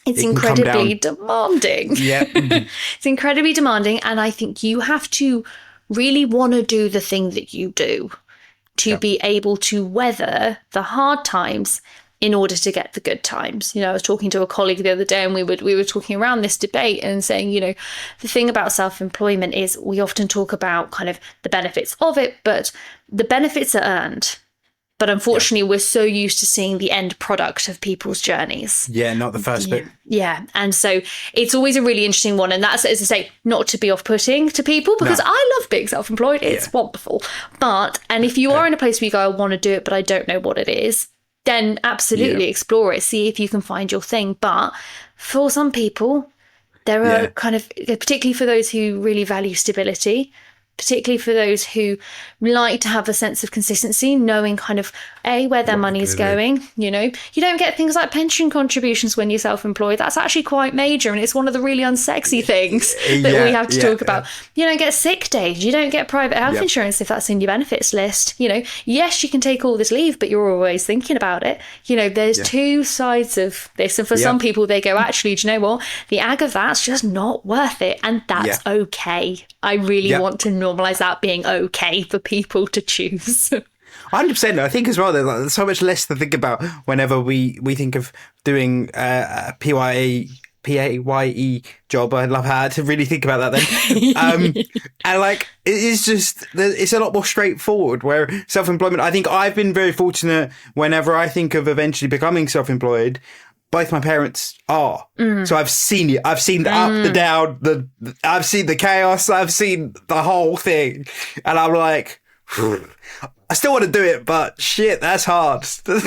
It's it can come incredibly down. demanding. Yeah. It's incredibly demanding. And I think you have to really want to do the thing that you do to be able to weather the hard times in order to get the good times. You know, I was talking to a colleague the other day and we were talking around this debate and saying, you know, the thing about self-employment is we often talk about kind of the benefits of it, but the benefits are earned. But unfortunately, we're so used to seeing the end product of people's journeys. Yeah, not the first bit. Yeah. And so it's always a really interesting one. And that's, as I say, not to be off-putting to people, because I love being self-employed. It's wonderful. And if you are in a place where you go, I want to do it, but I don't know what it is, then absolutely explore it. See if you can find your thing. But for some people, there are kind of, particularly for those who really value stability, particularly for those who like to have a sense of consistency, knowing kind of where their money is going. You know, you don't get things like pension contributions when you're self-employed. That's actually quite major, and it's one of the really unsexy things that we have to talk about. You don't get sick days, you don't get private health insurance if that's in your benefits list. You know, yes, you can take all this leave, but you're always thinking about it. You know, there's two sides of this, and for some people they go, actually, do you know what, the ag of that's just not worth it, and that's okay. I really want to normalize that being okay for people to choose. 100%. I think as well, there's so much less to think about whenever we think of doing a PAYE job. I'd love how to really think about that then. And like, it's just, it's a lot more straightforward, where self-employment, I think I've been very fortunate whenever I think of eventually becoming self-employed, both my parents are. So I've seen it. I've seen the up, the down, I've seen the chaos. I've seen the whole thing. And I'm like, I still want to do it, but shit, that's hard. But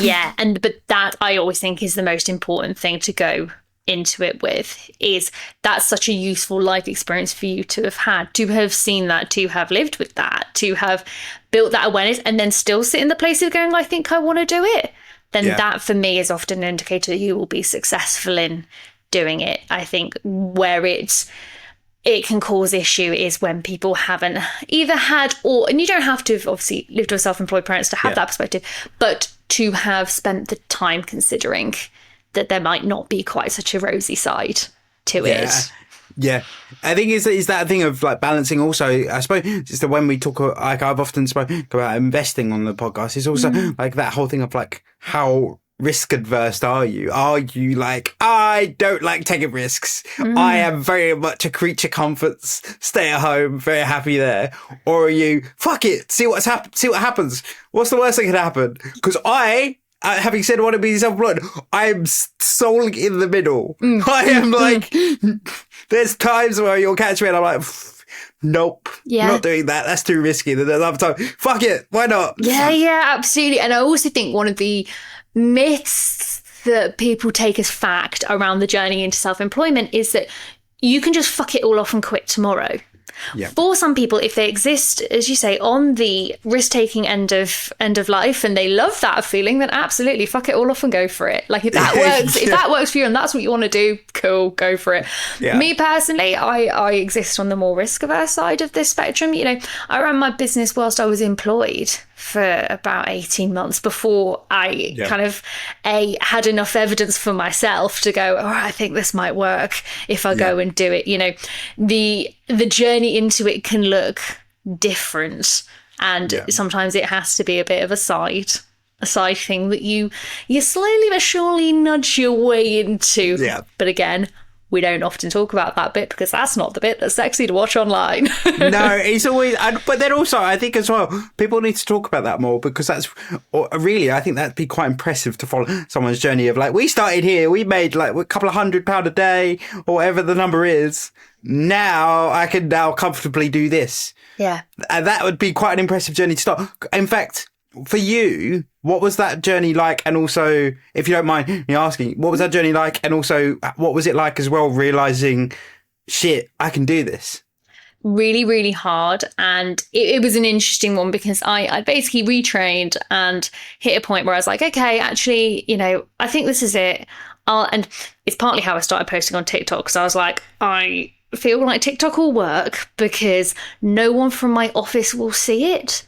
that I always think is the most important thing to go into it with, is that's such a useful life experience for you to have had, to have seen that, to have lived with that, to have built that awareness, and then still sit in the place of going, I think I want to do it. Then that for me is often an indicator that you will be successful in doing it. I think where it can cause issue is when people haven't either had, or, and you don't have to have obviously lived with self-employed parents to have that perspective, but to have spent the time considering that there might not be quite such a rosy side to it. Yeah, I think is that thing of like balancing. Also, I suppose just that when we talk, like I've often spoken about investing on the podcast, it's also like that whole thing of like, how risk adverse are you? Are you like, I don't like taking risks. I am very much a creature comforts, stay at home, very happy there. Or are you, fuck it, see what happens. What's the worst that can happen? Because having said I want to be self-employed, I'm solely in the middle. I am like, there's times where you'll catch me and I'm like, nope, not doing that. That's too risky. Then there's other time, fuck it, why not? Yeah, absolutely. And I also think one of the myths that people take as fact around the journey into self-employment is that you can just fuck it all off and quit tomorrow. For some people, if they exist, as you say, on the risk-taking end of life, and they love that feeling, then absolutely fuck it all off and go for it. Like if that works, if that works for you and that's what you want to do, cool, go for it. Me personally, I exist on the more risk-averse side of this spectrum. You know, I ran my business whilst I was employed for about 18 months before I kind of had enough evidence for myself to go, I think this might work if I go and do it. You know, the journey into it can look different, and sometimes it has to be a bit of a side thing that you slowly but surely nudge your way into. But again, we don't often talk about that bit because that's not the bit that's sexy to watch online. No, it's always, but then also I think as well, people need to talk about that more, because that's really, I think that'd be quite impressive to follow someone's journey of like, we started here, we made like a couple of £100 a day or whatever the number is. Now I can now comfortably do this. And that would be quite an impressive journey to start. In fact, for you, what was that journey like? And also, if you don't mind me asking, what was that journey like? And also, what was it like as well, realizing, shit, I can do this? Really, really hard. And it was an interesting one because I basically retrained and hit a point where I was like, okay, actually, you know, I think this is it. And it's partly how I started posting on TikTok, because I was like, I feel like TikTok will work because no one from my office will see it.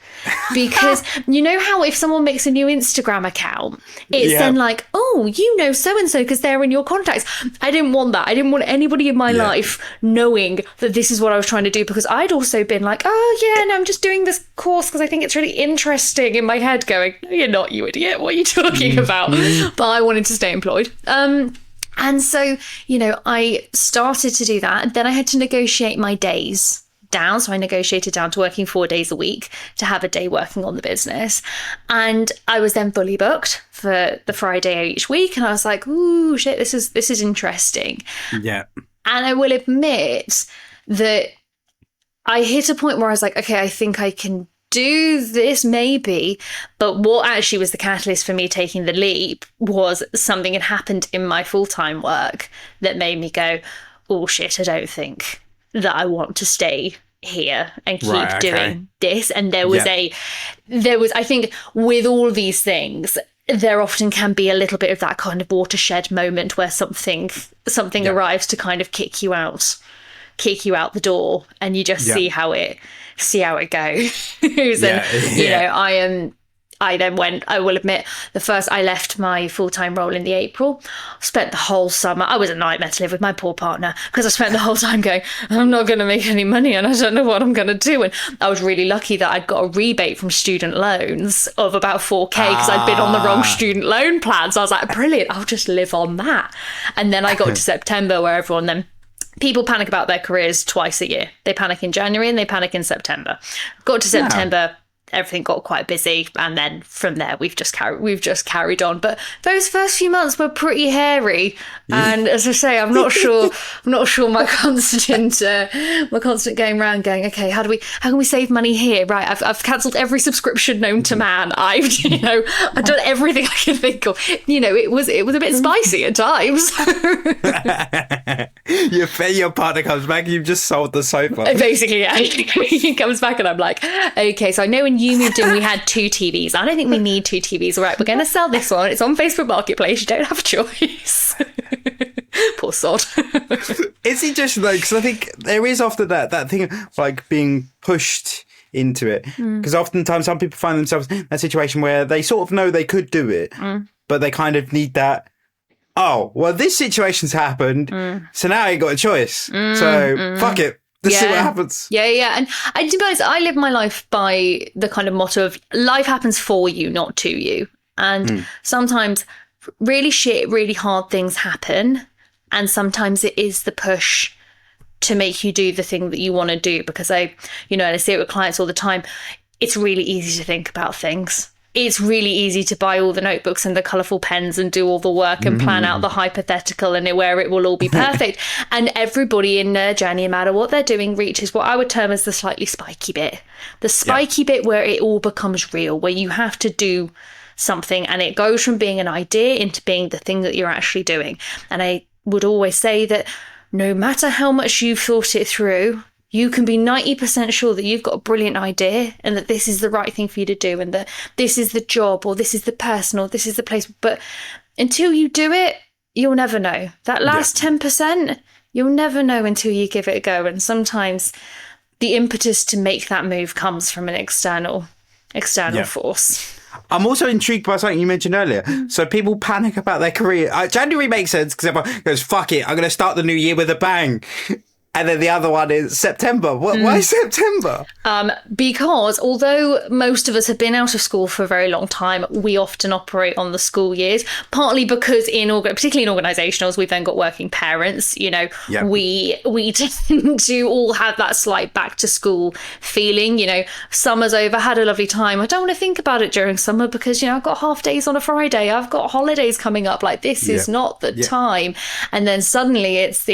Because you know how if someone makes a new Instagram account, it's then like, oh, you know so-and-so because they're in your contacts. I didn't want that. I didn't want anybody in my life knowing that this is what I was trying to do, because I'd also been like, oh yeah, no, I'm just doing this course because I think it's really interesting, in my head going, no, you're not, you idiot. What are you talking about? But I wanted to stay employed. And so, you know, I started to do that. And then I had to negotiate my days down. So I negotiated down to working 4 days a week to have a day working on the business. And I was then fully booked for the Friday each week. And I was like, ooh, shit, this is interesting. Yeah. And I will admit that I hit a point where I was like, okay, I think I can do this maybe. But what actually was the catalyst for me taking the leap was something had happened in my full-time work that made me go, oh shit, I don't think that I want to stay here and keep doing this. And there was I think with all these things, there often can be a little bit of that kind of watershed moment where something arrives to kind of kick you out the door, and you just see how it goes. And you know, I then went, I will admit, I left my full-time role in the April, spent the whole summer, I was a nightmare to live with, my poor partner, because I spent the whole time going, I'm not going to make any money and I don't know what I'm going to do. And I was really lucky that I'd got a rebate from student loans of about 4K because I'd been on the wrong student loan plan. So I was like, brilliant, I'll just live on that. And then I got to September, where everyone then, people panic about their careers twice a year. They panic in January and they panic in September. Got to September, everything got quite busy, and then from there we've just carried on. But those first few months were pretty hairy, and as I say, I'm not sure my constant going around going, okay, how can we save money here? Right, I've cancelled every subscription known to man. I've done everything I can think of. You know, it was a bit spicy at times. Your partner comes back, you've just sold the sofa. Basically, yeah. He comes back and I'm like, okay, so I know when you moved in, we had 2 TVs. I don't think we need 2 TVs. All right, we're going to sell this one. It's on Facebook Marketplace. You don't have a choice. Poor sod. Is it just like, because I think there is often that thing of like being pushed into it. Because oftentimes some people find themselves in a situation where they sort of know they could do it, but they kind of need that, oh, well, this situation's happened, so now I ain't got a choice. So fuck it. Let's see what happens. Yeah. And to be honest, I live my life by the kind of motto of life happens for you, not to you. And sometimes really hard things happen. And sometimes it is the push to make you do the thing that you want to do. Because I see it with clients all the time. It's really easy to think about things. It's really easy to buy all the notebooks and the colourful pens and do all the work and plan out the hypothetical and where it will all be perfect. And everybody in their journey, no matter what they're doing, reaches what I would term as the slightly spiky bit. The spiky bit where it all becomes real, where you have to do something and it goes from being an idea into being the thing that you're actually doing. And I would always say that no matter how much you've thought it through, you can be 90% sure that you've got a brilliant idea and that this is the right thing for you to do and that this is the job or this is the person or this is the place. But until you do it, you'll never know. That last 10%, you'll never know until you give it a go. And sometimes the impetus to make that move comes from an external force. I'm also intrigued by something you mentioned earlier. So people panic about their career. January makes sense because everyone goes, fuck it, I'm going to start the new year with a bang. And then the other one is September. Why September? Because although most of us have been out of school for a very long time, we often operate on the school years, partly because particularly in organisationals, we've then got working parents, we tend to all have that slight back to school feeling, summer's over, had a lovely time. I don't want to think about it during summer because, I've got half days on a Friday. I've got holidays coming up. Like this is not the time. And then suddenly it's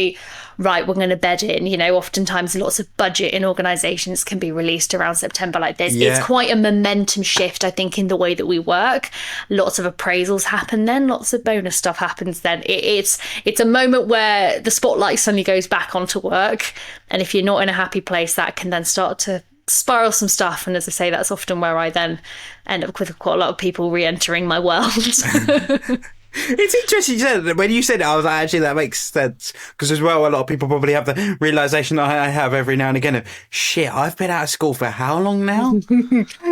right, we're going to bed in. Oftentimes lots of budget in organisations can be released around September like this. It's quite a momentum shift, I think, in the way that we work. Lots of appraisals happen then. Lots of bonus stuff happens then. It's a moment where the spotlight suddenly goes back onto work. And if you're not in a happy place, that can then start to spiral some stuff. And as I say, that's often where I then end up with quite a lot of people re-entering my world. It's interesting you said that. When you said it, I was like, actually, that makes sense. Because as well, a lot of people probably have the realization that I have every now and again of, shit, I've been out of school for how long now?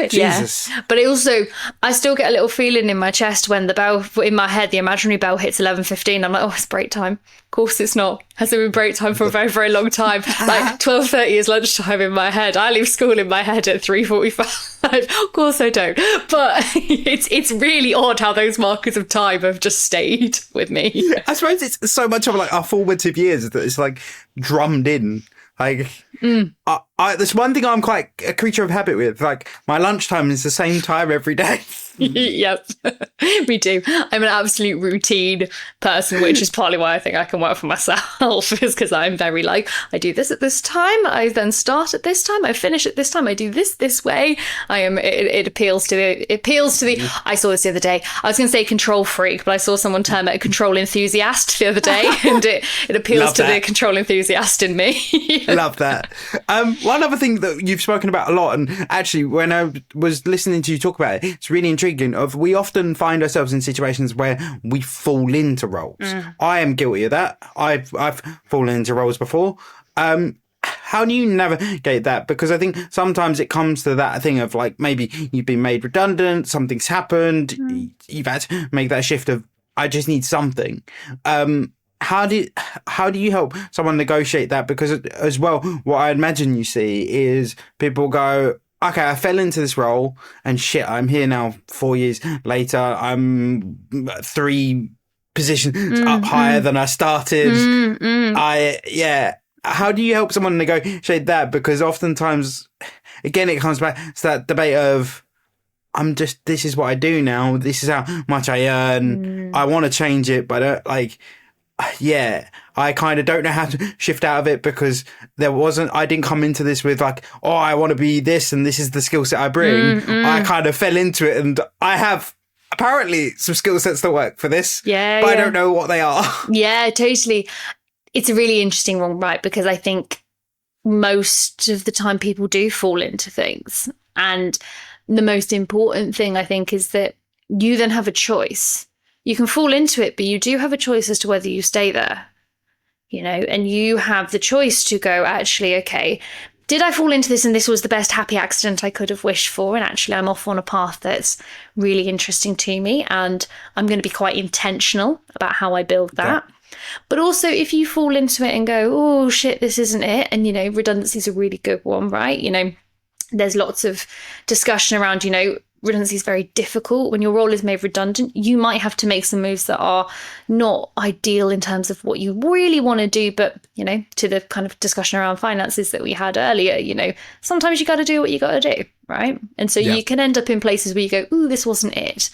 Jesus. Yeah. But it also, I still get a little feeling in my chest when the bell, in my head, the imaginary bell hits 11:15. I'm like, oh, it's break time. Of course it's not. Hasn't been break time for a very, very long time. Like 12:30 is lunchtime in my head. I leave school in my head at 3:45. Of course I don't. But it's really odd how those markers of time have just stayed with me. I suppose it's so much of like our formative years that it's like drummed in. Like, there's one thing I'm quite a creature of habit with. Like, my lunchtime is the same time every day. Yep, me too. I'm an absolute routine person, which is partly why I think I can work for myself, is because I'm very like, I do this at this time, I then start at this time, I finish at this time, I do this way. I am. It appeals to the. I saw this the other day. I was going to say control freak, but I saw someone term it a control enthusiast the other day, and it appeals to the control enthusiast in me. Love that. One other thing that you've spoken about a lot, and actually when I was listening to you talk about it, it's really intriguing. Of we often find ourselves in situations where we fall into roles. I am guilty of that. I've fallen into roles before. How do you navigate that? Because I think sometimes it comes to that thing of like, maybe you've been made redundant, something's happened, you've had to make that shift of, I just need something. How do you help someone negotiate that? Because as well, what I imagine you see is people go, okay, I fell into this role and shit, I'm here now 4 years later. I'm 3 positions up higher than I started. How do you help someone negotiate that? Because oftentimes, again, it comes back to that debate of, this is what I do now. This is how much I earn. I want to change it, but I kind of don't know how to shift out of it because I didn't come into this with like, oh, I want to be this and this is the skill set I bring. I kind of fell into it and I have apparently some skill sets that work for this, but I don't know what they are. Yeah, totally. It's a really interesting one, right? Because I think most of the time people do fall into things. And the most important thing, I think, is that you then have a choice. You can fall into it, but you do have a choice as to whether you stay there, and you have the choice to go, actually, okay, did I fall into this and this was the best happy accident I could have wished for? And actually I'm off on a path that's really interesting to me and I'm going to be quite intentional about how I build that. Yeah. But also if you fall into it and go, oh shit, this isn't it. And, redundancy is a really good one, right? There's lots of discussion around, redundancy is very difficult. When your role is made redundant, you might have to make some moves that are not ideal in terms of what you really want to do. But, to the kind of discussion around finances that we had earlier, sometimes you got to do what you got to do, right? And so you can end up in places where you go, ooh, this wasn't it.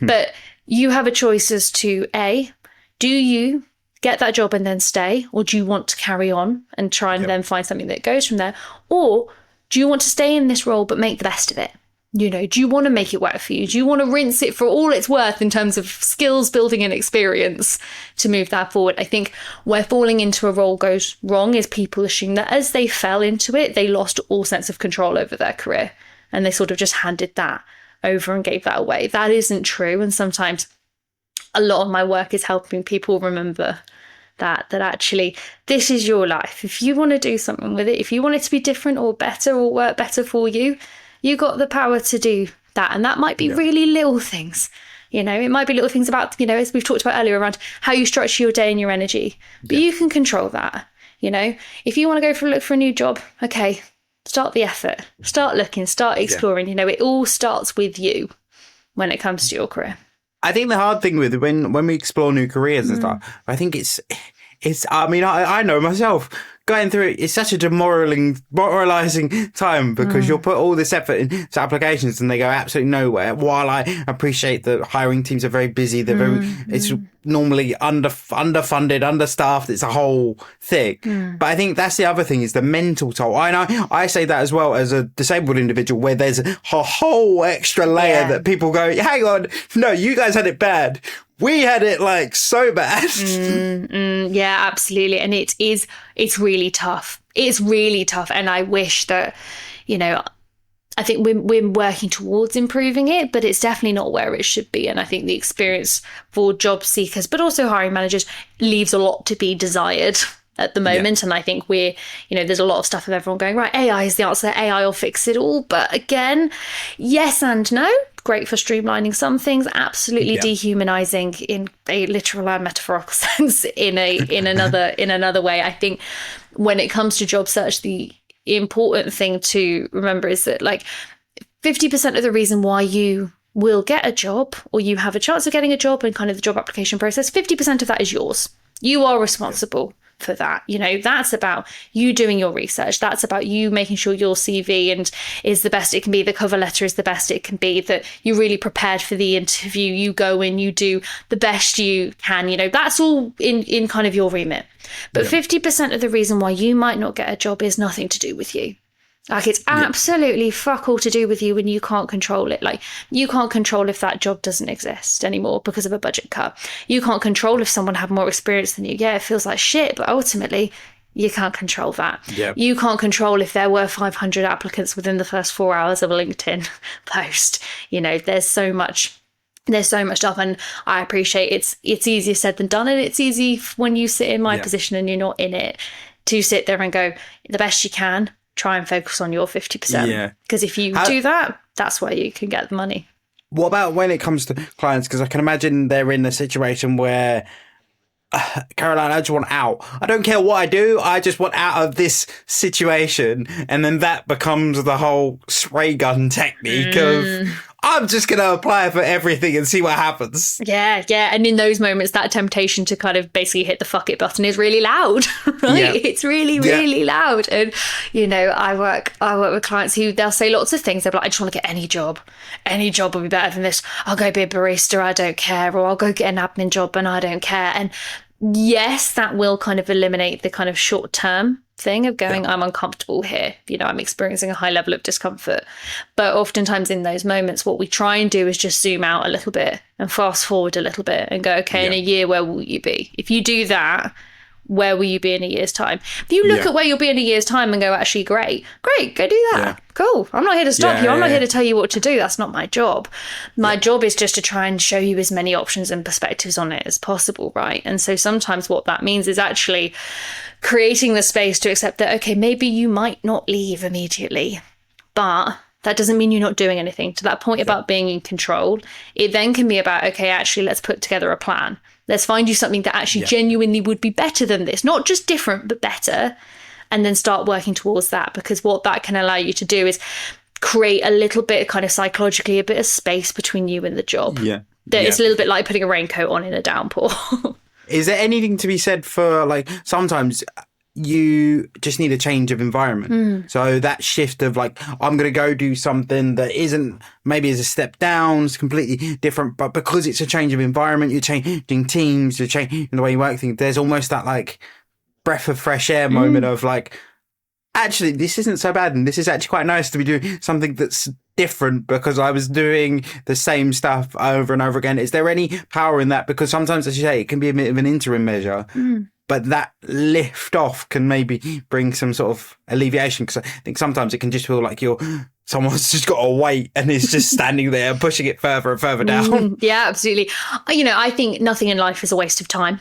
But you have a choice as to A, do you get that job and then stay? Or do you want to carry on and try and then find something that goes from there? Or do you want to stay in this role but make the best of it? Do you want to make it work for you? Do you want to rinse it for all it's worth in terms of skills building and experience to move that forward? I think where falling into a role goes wrong is people assume that as they fell into it, they lost all sense of control over their career and they sort of just handed that over and gave that away. That isn't true. And sometimes a lot of my work is helping people remember that actually this is your life. If you want to do something with it, if you want it to be different or better or work better for you, you got the power to do that. And that might be really little things. It might be little things about, as we've talked about earlier, around how you structure your day and your energy. But you can control that. If you want to go look for a new job, okay, start the effort, start looking, start exploring. It all starts with you when it comes to your career. I think the hard thing with when we explore new careers and stuff, I think I know myself going through it, it's such a demoralizing time because you'll put all this effort into applications and they go absolutely nowhere. While I appreciate that hiring teams are very busy, they're it's normally underfunded, understaffed. It's a whole thing. But I think that's the other thing is the mental toll. I say that as well as a disabled individual where there's a whole extra layer that people go, hang on, no, you guys had it bad. We had it like so bad. Yeah, absolutely. And it's really tough. It's really tough. And I wish that, I think we're working towards improving it, but it's definitely not where it should be. And I think the experience for job seekers, but also hiring managers, leaves a lot to be desired at the moment. And I think there's a lot of stuff of everyone going, right, AI is the answer, AI will fix it all. But again, yes and no. Great for streamlining some things, absolutely dehumanizing in a literal and metaphorical sense in another way. I think when it comes to job search, the important thing to remember is that like 50% of the reason why you will get a job, or you have a chance of getting a job in kind of the job application process, 50% of that is yours. You are responsible for that. That's about you doing your research. That's about you making sure your CV is the best it can be, the cover letter is the best it can be, that you're really prepared for the interview, you go in, you do the best you can. That's all in kind of your remit. But 50% of the reason why you might not get a job is nothing to do with you. Like, it's absolutely fuck all to do with you, when you can't control it. Like, you can't control if that job doesn't exist anymore because of a budget cut. You can't control if someone had more experience than you. Yeah, it feels like shit, but ultimately you can't control that. Yep. You can't control if there were 500 applicants within the first 4 hours of a LinkedIn post. There's so much stuff, and I appreciate it's easier said than done, and it's easy when you sit in my position and you're not in it to sit there and go the best you can. Try and focus on your 50%. Yeah. Because if you do that, that's where you can get the money. What about when it comes to clients? Because I can imagine they're in a situation where, Caroline, I just want out. I don't care what I do. I just want out of this situation. And then that becomes the whole spray gun technique of, I'm just going to apply for everything and see what happens. Yeah. And in those moments, that temptation to kind of basically hit the fuck it button is really loud, right? Yeah. It's really, really loud. And, I work with clients who they'll say lots of things. They'll be like, I just want to get any job. Any job will be better than this. I'll go be a barista, I don't care. Or I'll go get an admin job and I don't care. And yes, that will kind of eliminate the kind of short-term thing of going, I'm uncomfortable here. I'm experiencing a high level of discomfort. But oftentimes in those moments, what we try and do is just zoom out a little bit and fast forward a little bit and go, okay, in a year, where will you be? If you do that, where will you be in a year's time? If you look at where you'll be in a year's time and go, actually, great, go do that. Yeah. Cool. I'm not here to stop you. I'm not here to tell you what to do. That's not my job. My job is just to try and show you as many options and perspectives on it as possible, right? And so sometimes what that means is actually creating the space to accept that, okay, maybe you might not leave immediately, but that doesn't mean you're not doing anything. To that point about being in control, it then can be about, okay, actually, let's put together a plan. Let's find you something that actually genuinely would be better than this, not just different, but better. And then start working towards that, because what that can allow you to do is create a little bit kind of psychologically, a bit of space between you and the job. It's a little bit like putting a raincoat on in a downpour. Is there anything to be said for, like, sometimes you just need a change of environment. So that shift of like, I'm going to go do something that isn't, maybe is a step down, it's completely different, but because it's a change of environment, you're changing teams, you're changing the way you work things. There's almost that like breath of fresh air moment of like, actually, this isn't so bad. And this is actually quite nice to be doing something that's different because I was doing the same stuff over and over again. Is there any power in that? Because sometimes, as you say, it can be a bit of an interim measure. But that lift off can maybe bring some sort of alleviation, because I think sometimes it can just feel like someone's just got to wait and is just standing there pushing it further and further down. Yeah, absolutely. I think nothing in life is a waste of time.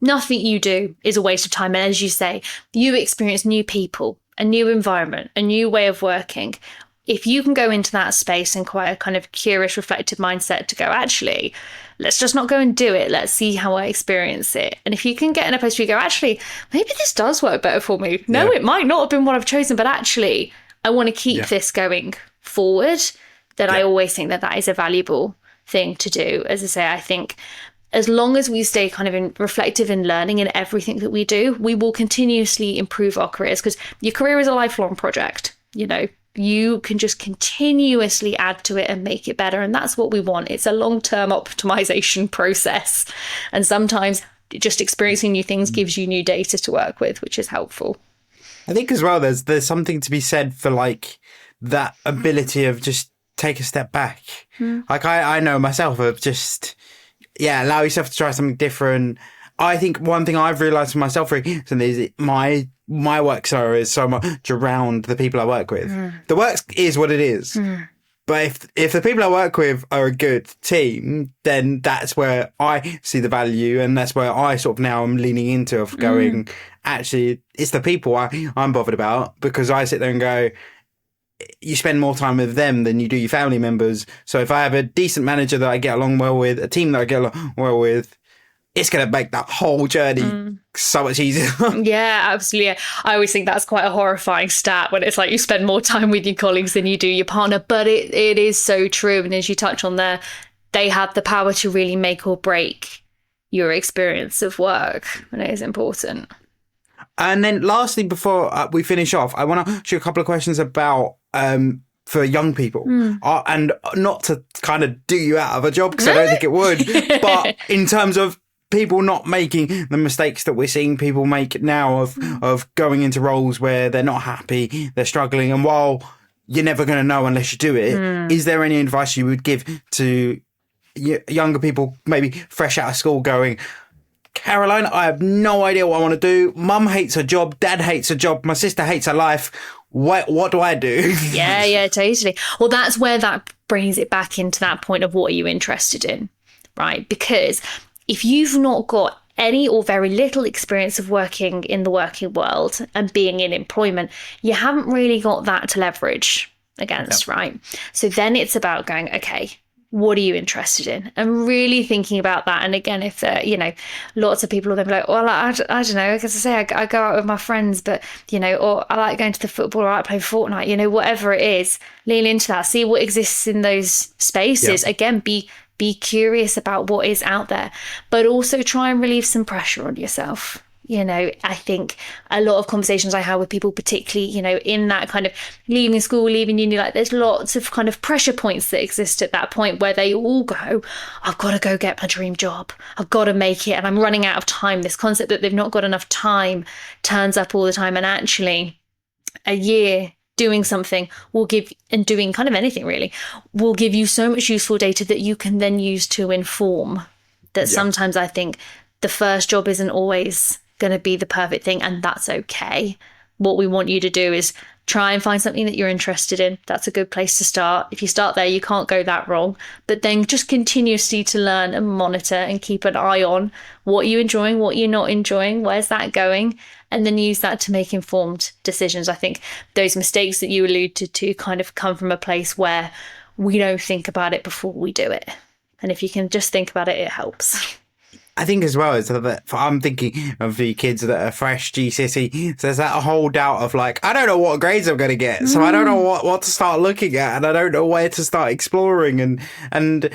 Nothing you do is a waste of time. And as you say, you experience new people, a new environment, a new way of working. If you can go into that space in quite a kind of curious, reflective mindset to go, actually, let's just not go and do it. Let's see how I experience it. And if you can get in a place where you go, actually, maybe this does work better for me. No, it might not have been what I've chosen, but actually, I want to keep this going forward. Then I always think that is a valuable thing to do. As I say, I think as long as we stay kind of reflective and learning in everything that we do, we will continuously improve our careers, because your career is a lifelong project. You can just continuously add to it and make it better. And that's what we want. It's a long-term optimization process. And sometimes just experiencing new things gives you new data to work with, which is helpful. I think as well, there's something to be said for like that ability of just take a step back. Like I know myself of just, allow yourself to try something different. I think one thing I've realised for myself recently is my my work scenario is so much around the people I work with. The work is what it is. But if the people I work with are a good team, then that's where I see the value, and that's where I sort of now am leaning into of going, actually, it's the people I'm bothered about, because I sit there and go, you spend more time with them than you do your family members. So if I have a decent manager that I get along well with, a team that I get along well with, it's going to make that whole journey so much easier. Yeah, absolutely. I always think that's quite a horrifying stat when it's like you spend more time with your colleagues than you do your partner. But it is so true. And as you touch on there, they have the power to really make or break your experience of work. And it is important. And then lastly, before we finish off, I want to ask you a couple of questions about for young people, and not to kind of do you out of a job, because I don't think it would, but in terms of people not making the mistakes that we're seeing people make now of going into roles where they're not happy, they're struggling, and while you're never going to know unless you do it, is there any advice you would give to younger people, maybe fresh out of school, going, Caroline, I have no idea what I want to do. Mum hates her job. Dad hates her job. My sister hates her life. What do I do? Yeah, totally. Well, that's where that brings it back into that point of what are you interested in, right? Because if you've not got any or very little experience of working in the working world and being in employment, you haven't really got that to leverage against, right? So then it's about going, okay, what are you interested in? And really thinking about that. And again, if lots of people will then be like, well, I don't know, because I say I go out with my friends, but, or I like going to the football, or I like playing Fortnite, whatever it is, lean into that, see what exists in those spaces. Yeah. Again, be curious about what is out there, but also try and relieve some pressure on yourself. I think a lot of conversations I have with people, particularly, in that kind of leaving school, leaving uni, like there's lots of kind of pressure points that exist at that point where they all go, I've got to go get my dream job. I've got to make it. And I'm running out of time. This concept that they've not got enough time turns up all the time. And actually a year doing something will give, and doing kind of anything really, will give you so much useful data that you can then use to inform that. Sometimes I think the first job isn't always going to be the perfect thing, and that's okay. What we want you to do is try and find something that you're interested in. That's a good place to start. If you start there, you can't go that wrong. But then just continuously to learn and monitor and keep an eye on what you're enjoying, what you're not enjoying, where's that going, and then use that to make informed decisions. I think those mistakes that you alluded to kind of come from a place where we don't think about it before we do it. And if you can just think about it, it helps. I think as well is that I'm thinking of the kids that are fresh GCSE. So there's that whole doubt of like, I don't know what grades I'm going to get. So I don't know what to start looking at, and I don't know where to start exploring. And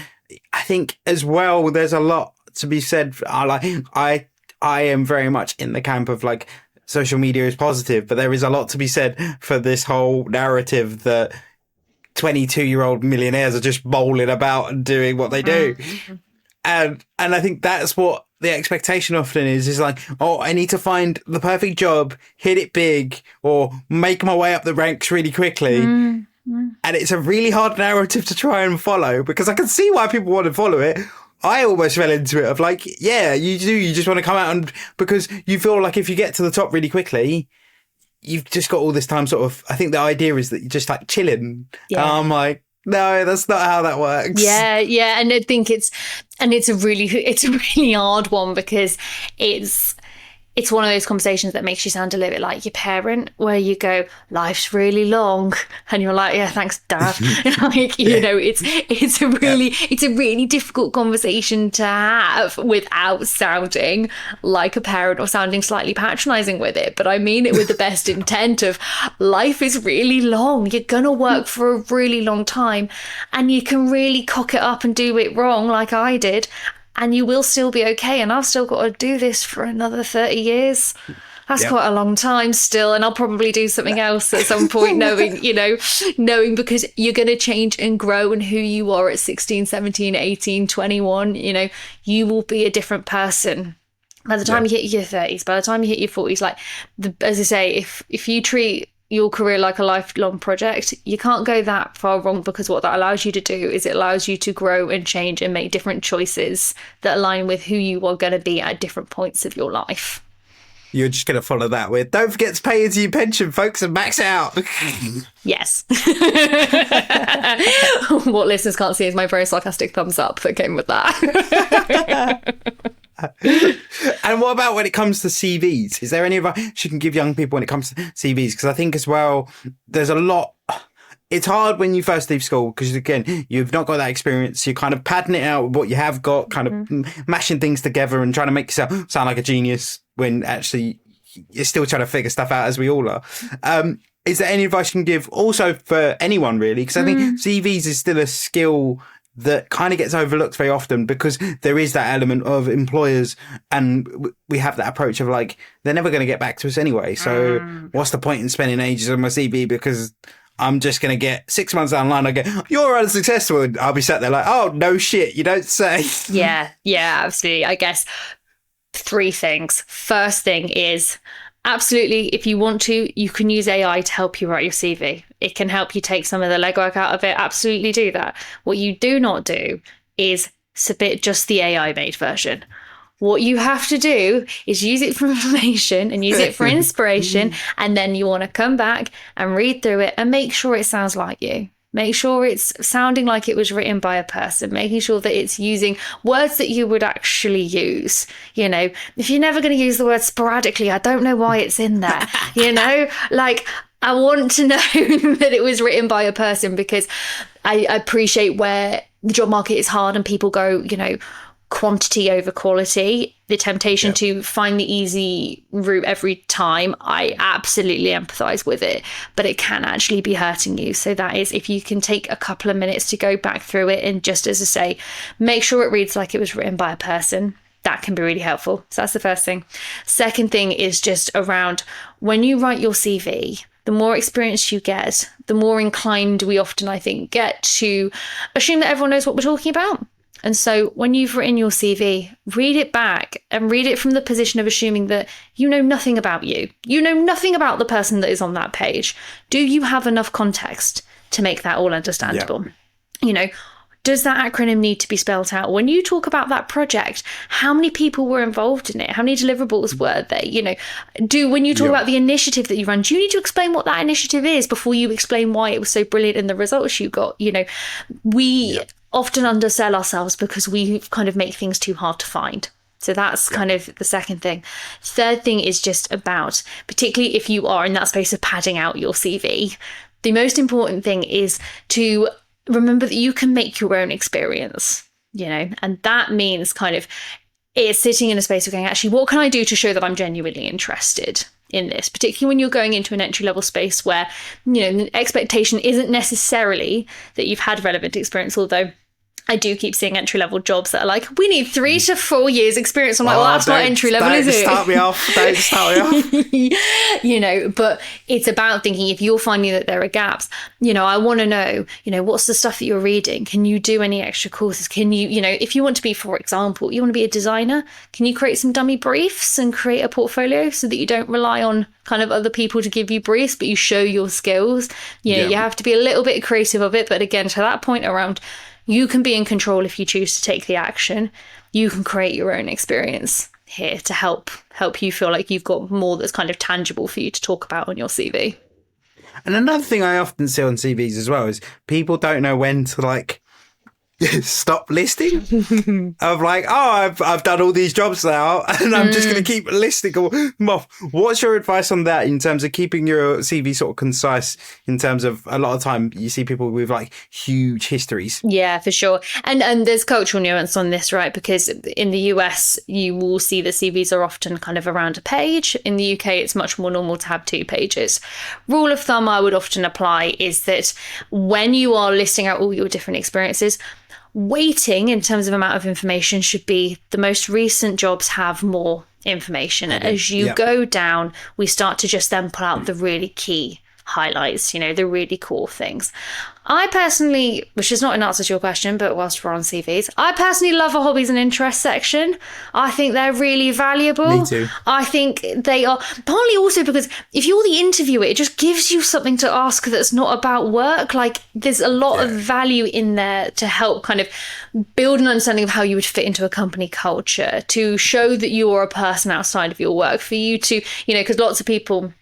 I think as well, there's a lot to be said. I am very much in the camp of like social media is positive, but there is a lot to be said for this whole narrative that 22-year-old millionaires are just bowling about and doing what they do. And I think that's what the expectation often is like, oh, I need to find the perfect job, hit it big, or make my way up the ranks really quickly. And it's a really hard narrative to try and follow, because I can see why people want to follow it. I almost fell into it of like, yeah, you do. You just want to come out, and because you feel like if you get to the top really quickly, you've just got all this time sort of, I think the idea is that you're just like chilling. Yeah. I'm like, no, that's not how that works. Yeah. And I think it's a really hard one, because it's one of those conversations that makes you sound a little bit like your parent, where you go, life's really long, and you're like, yeah, thanks, Dad. Like, it's a really difficult conversation to have without sounding like a parent or sounding slightly patronizing with it. But I mean it with the best intent of, life is really long. You're gonna work for a really long time, and you can really cock it up and do it wrong like I did, and you will still be okay. And I've still got to do this for another 30 years. That's quite a long time still. And I'll probably do something else at some point, knowing because you're going to change and grow, and who you are at 16, 17, 18, 21, you will be a different person by the time you hit your 30s, by the time you hit your 40s. Like, as I say, if you treat your career like a lifelong project, you can't go that far wrong, because what that allows you to do is it allows you to grow and change and make different choices that align with who you are going to be at different points of your life. You're just going to follow that with, don't forget to pay into your pension, folks, and max out. Yes. What listeners can't see is my very sarcastic thumbs up that came with that. And what about when it comes to CVs? Is there any advice you can give young people when it comes to CVs? Because I think as well, there's a lot. It's hard when you first leave school because, again, you've not got that experience. You're kind of padding it out with what you have got, kind of mashing things together and trying to make yourself sound like a genius when actually you're still trying to figure stuff out, as we all are. Is there any advice you can give also for anyone, really? Because I think CVs is still a skill that kind of gets overlooked very often because there is that element of employers, and we have that approach of like, they're never going to get back to us anyway. So what's the point in spending ages on my CV? Because I'm just going to get 6 months down the line, I go, you're unsuccessful. And I'll be sat there like, oh, no shit, you don't say. Yeah, absolutely. I guess 3 things. First thing is, absolutely, if you want to, you can use AI to help you write your CV. It can help you take some of the legwork out of it. Absolutely do that. What you do not do is submit just the AI made version. What you have to do is use it for information and use it for inspiration. And then you want to come back and read through it and make sure it sounds like you. Make sure it's sounding like it was written by a person, making sure that it's using words that you would actually use. You know, if you're never going to use the word sporadically, I don't know why it's in there. You know, like, I want to know that it was written by a person, because I appreciate where the job market is hard and people go, you know, quantity over quality, the temptation to find the easy route every time. I absolutely empathize with it, but it can actually be hurting you. So that is, if you can take a couple of minutes to go back through it and just, as I say, make sure it reads like it was written by a person, that can be really helpful. So that's the first thing. Second thing is just around when you write your CV, the more experience you get, the more inclined we often, I think, get to assume that everyone knows what we're talking about. And so when you've written your CV, read it back and read it from the position of assuming that you know nothing about you. You know nothing about the person that is on that page. Do you have enough context to make that all understandable? Yeah. You know, does that acronym need to be spelled out? When you talk about that project, how many people were involved in it? How many deliverables were there? You know, when you talk about the initiative that you run, do you need to explain what that initiative is before you explain why it was so brilliant and the results you got? You know, we often undersell ourselves because we kind of make things too hard to find. So that's kind of the second thing. Third thing is just about, particularly if you are in that space of padding out your CV, the most important thing is to remember that you can make your own experience, you know, and that means kind of it's sitting in a space of going, actually, what can I do to show that I'm genuinely interested in this, particularly when you're going into an entry-level space where, you know, the expectation isn't necessarily that you've had relevant experience, although I do keep seeing entry-level jobs that are like, we need 3 to 4 years experience. I'm like, well, that's not entry-level, is it? Don't start me off. You know, but it's about thinking, if you're finding that there are gaps, you know, I want to know, you know, what's the stuff that you're reading? Can you do any extra courses? Can you, you know, if you want to be, for example, you want to be a designer, can you create some dummy briefs and create a portfolio so that you don't rely on kind of other people to give you briefs, but you show your skills? You know, you have to be a little bit creative of it. But again, to that point around, you can be in control if you choose to take the action. You can create your own experience here to help you feel like you've got more that's kind of tangible for you to talk about on your CV. And another thing I often see on CVs as well is people don't know when to like stop listing. Of like, oh, I've done all these jobs now and I'm just going to keep listing them off. What's your advice on that in terms of keeping your CV sort of concise, in terms of a lot of time you see people with like huge histories? Yeah, for sure. And there's cultural nuance on this, right? Because in the US, you will see the CVs are often kind of around a page. In the UK, it's much more normal to have 2 pages. Rule of thumb I would often apply is that when you are listing out all your different experiences, weighting in terms of amount of information should be the most recent jobs have more information. As you go down, we start to just then pull out the really key highlights, the really core things. I personally, which is not an answer to your question, but whilst we're on CVs, I personally love a hobbies and interests section. I think they're really valuable. Me too. I think they are, partly also because if you're the interviewer, it just gives you something to ask that's not about work. Like, there's a lot of value in there to help kind of build an understanding of how you would fit into a company culture, to show that you're a person outside of your work, for you to, because lots of people,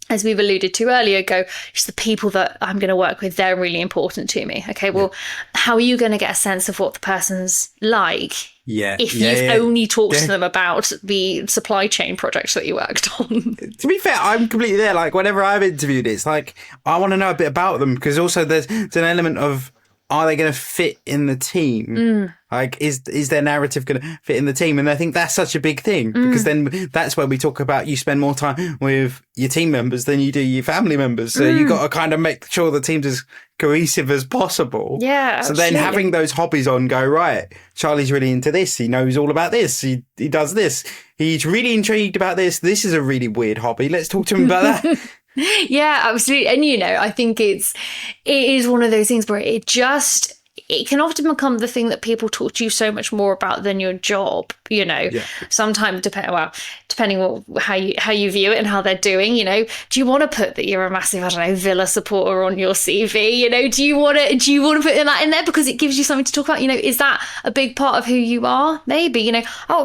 as we've alluded to earlier, go, just the people that I'm going to work with, they're really important to me. Okay, well, how are you going to get a sense of what the person's like if you've only talked to them about the supply chain projects that you worked on? To be fair, I'm completely there. Like, whenever I've interviewed, it's like, I want to know a bit about them, because also there's an element of, are they going to fit in the team? Like, is their narrative going to fit in the team? And I think that's such a big thing, because then that's where we talk about, you spend more time with your team members than you do your family members. So you got to kind of make sure the team's as cohesive as possible. Yeah, So absolutely. then having those hobbies on, go, right, Charlie's really into this. He knows all about this. He does this. He's really intrigued about this. This is a really weird hobby. Let's talk to him about that. Yeah, absolutely. And, I think it is one of those things where it can often become the thing that people talk to you so much more about than your job, Sometimes, depending on how you view it and how they're doing, do you want to put that you're a massive, Villa supporter on your CV? Do you want to put that in there because it gives you something to talk about? Is that a big part of who you are? Maybe,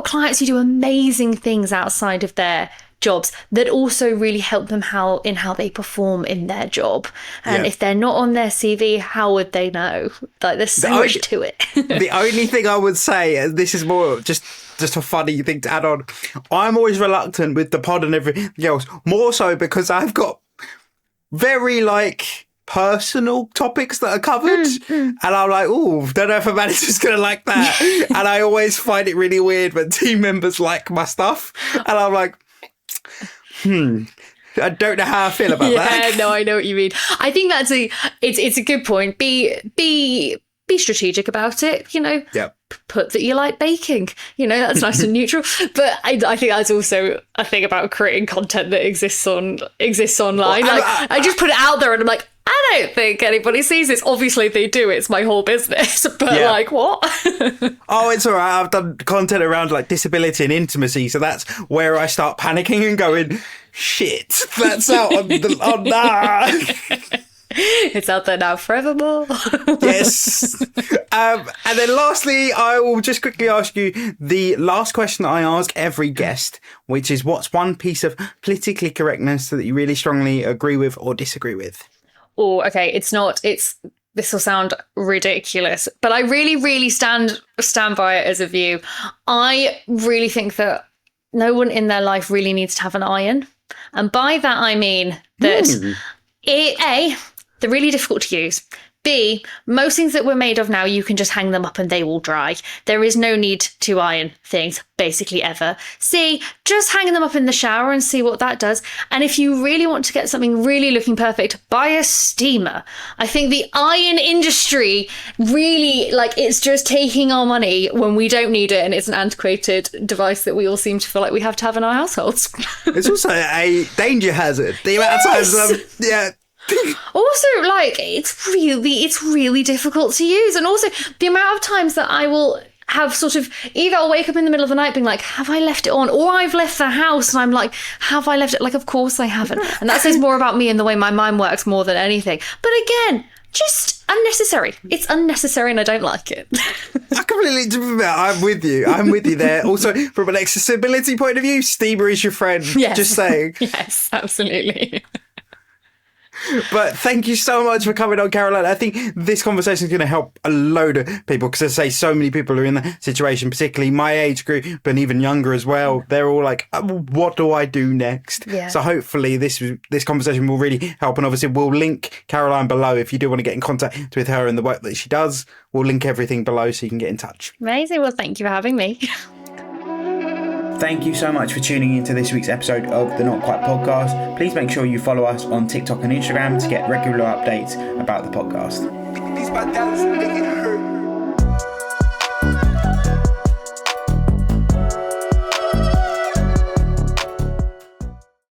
clients who do amazing things outside of their jobs that also really help them how they perform in their job. And if they're not on their CV, how would they know? Like, there's so much to it. The only thing I would say, and this is more just a funny thing to add on, I'm always reluctant with the pod and everything else, more so because I've got very personal topics that are covered, and I'm like, oh, don't know if a manager's gonna like that. And I always find it really weird when team members like my stuff, and I'm like, I don't know how I feel about that. Yeah, no, I know what you mean. I think it's a good point. Be strategic about it, Yeah. Put that you like baking, that's nice and neutral. But I think that's also a thing about creating content that exists online. Well, I just put it out there and I'm like, I don't think anybody sees this. Obviously they do. It's my whole business. But what? Oh, it's all right. I've done content around disability and intimacy. So that's where I start panicking and going, shit, that's out on that. It's out there now forevermore. Yes. And then lastly, I will just quickly ask you the last question that I ask every guest, which is, what's one piece of politically correctness that you really strongly agree with or disagree with? Oh, okay. This will sound ridiculous, but I really, really stand by it as a view. I really think that no one in their life really needs to have an iron. And by that, I mean that they're really difficult to use. B, most things that we're made of now, you can just hang them up and they will dry. There is no need to iron things, basically, ever. C, just hang them up in the shower and see what that does. And if you really want to get something really looking perfect, buy a steamer. I think the iron industry really, it's just taking our money when we don't need it, and it's an antiquated device that we all seem to feel like we have to have in our households. It's also a danger hazard. The amount of times, Also, it's really difficult to use. And also the amount of times that I will have sort of, either I'll wake up in the middle of the night being like, have I left it on? Or I've left the house and I'm like, have I left it? Of course I haven't. And that says more about me and the way my mind works more than anything. But again, just unnecessary. It's unnecessary and I don't like it. I completely, I'm with you there. Also, from an accessibility point of view, steamer is your friend. Yes. Just saying. Yes, absolutely. But thank you so much for coming on, Caroline. I think this conversation is going to help a load of people, because I say so many people are in that situation, particularly my age group, but even younger as well. They're all like, what do I do next? Yeah. So hopefully this conversation will really help. And obviously we'll link Caroline below if you do want to get in contact with her and the work that she does. We'll link everything below so you can get in touch. Amazing. Well, thank you for having me. Thank you so much for tuning into this week's episode of the Not Quite Podcast. Please make sure you follow us on TikTok and Instagram to get regular updates about the podcast. These bad dallas make it hurt.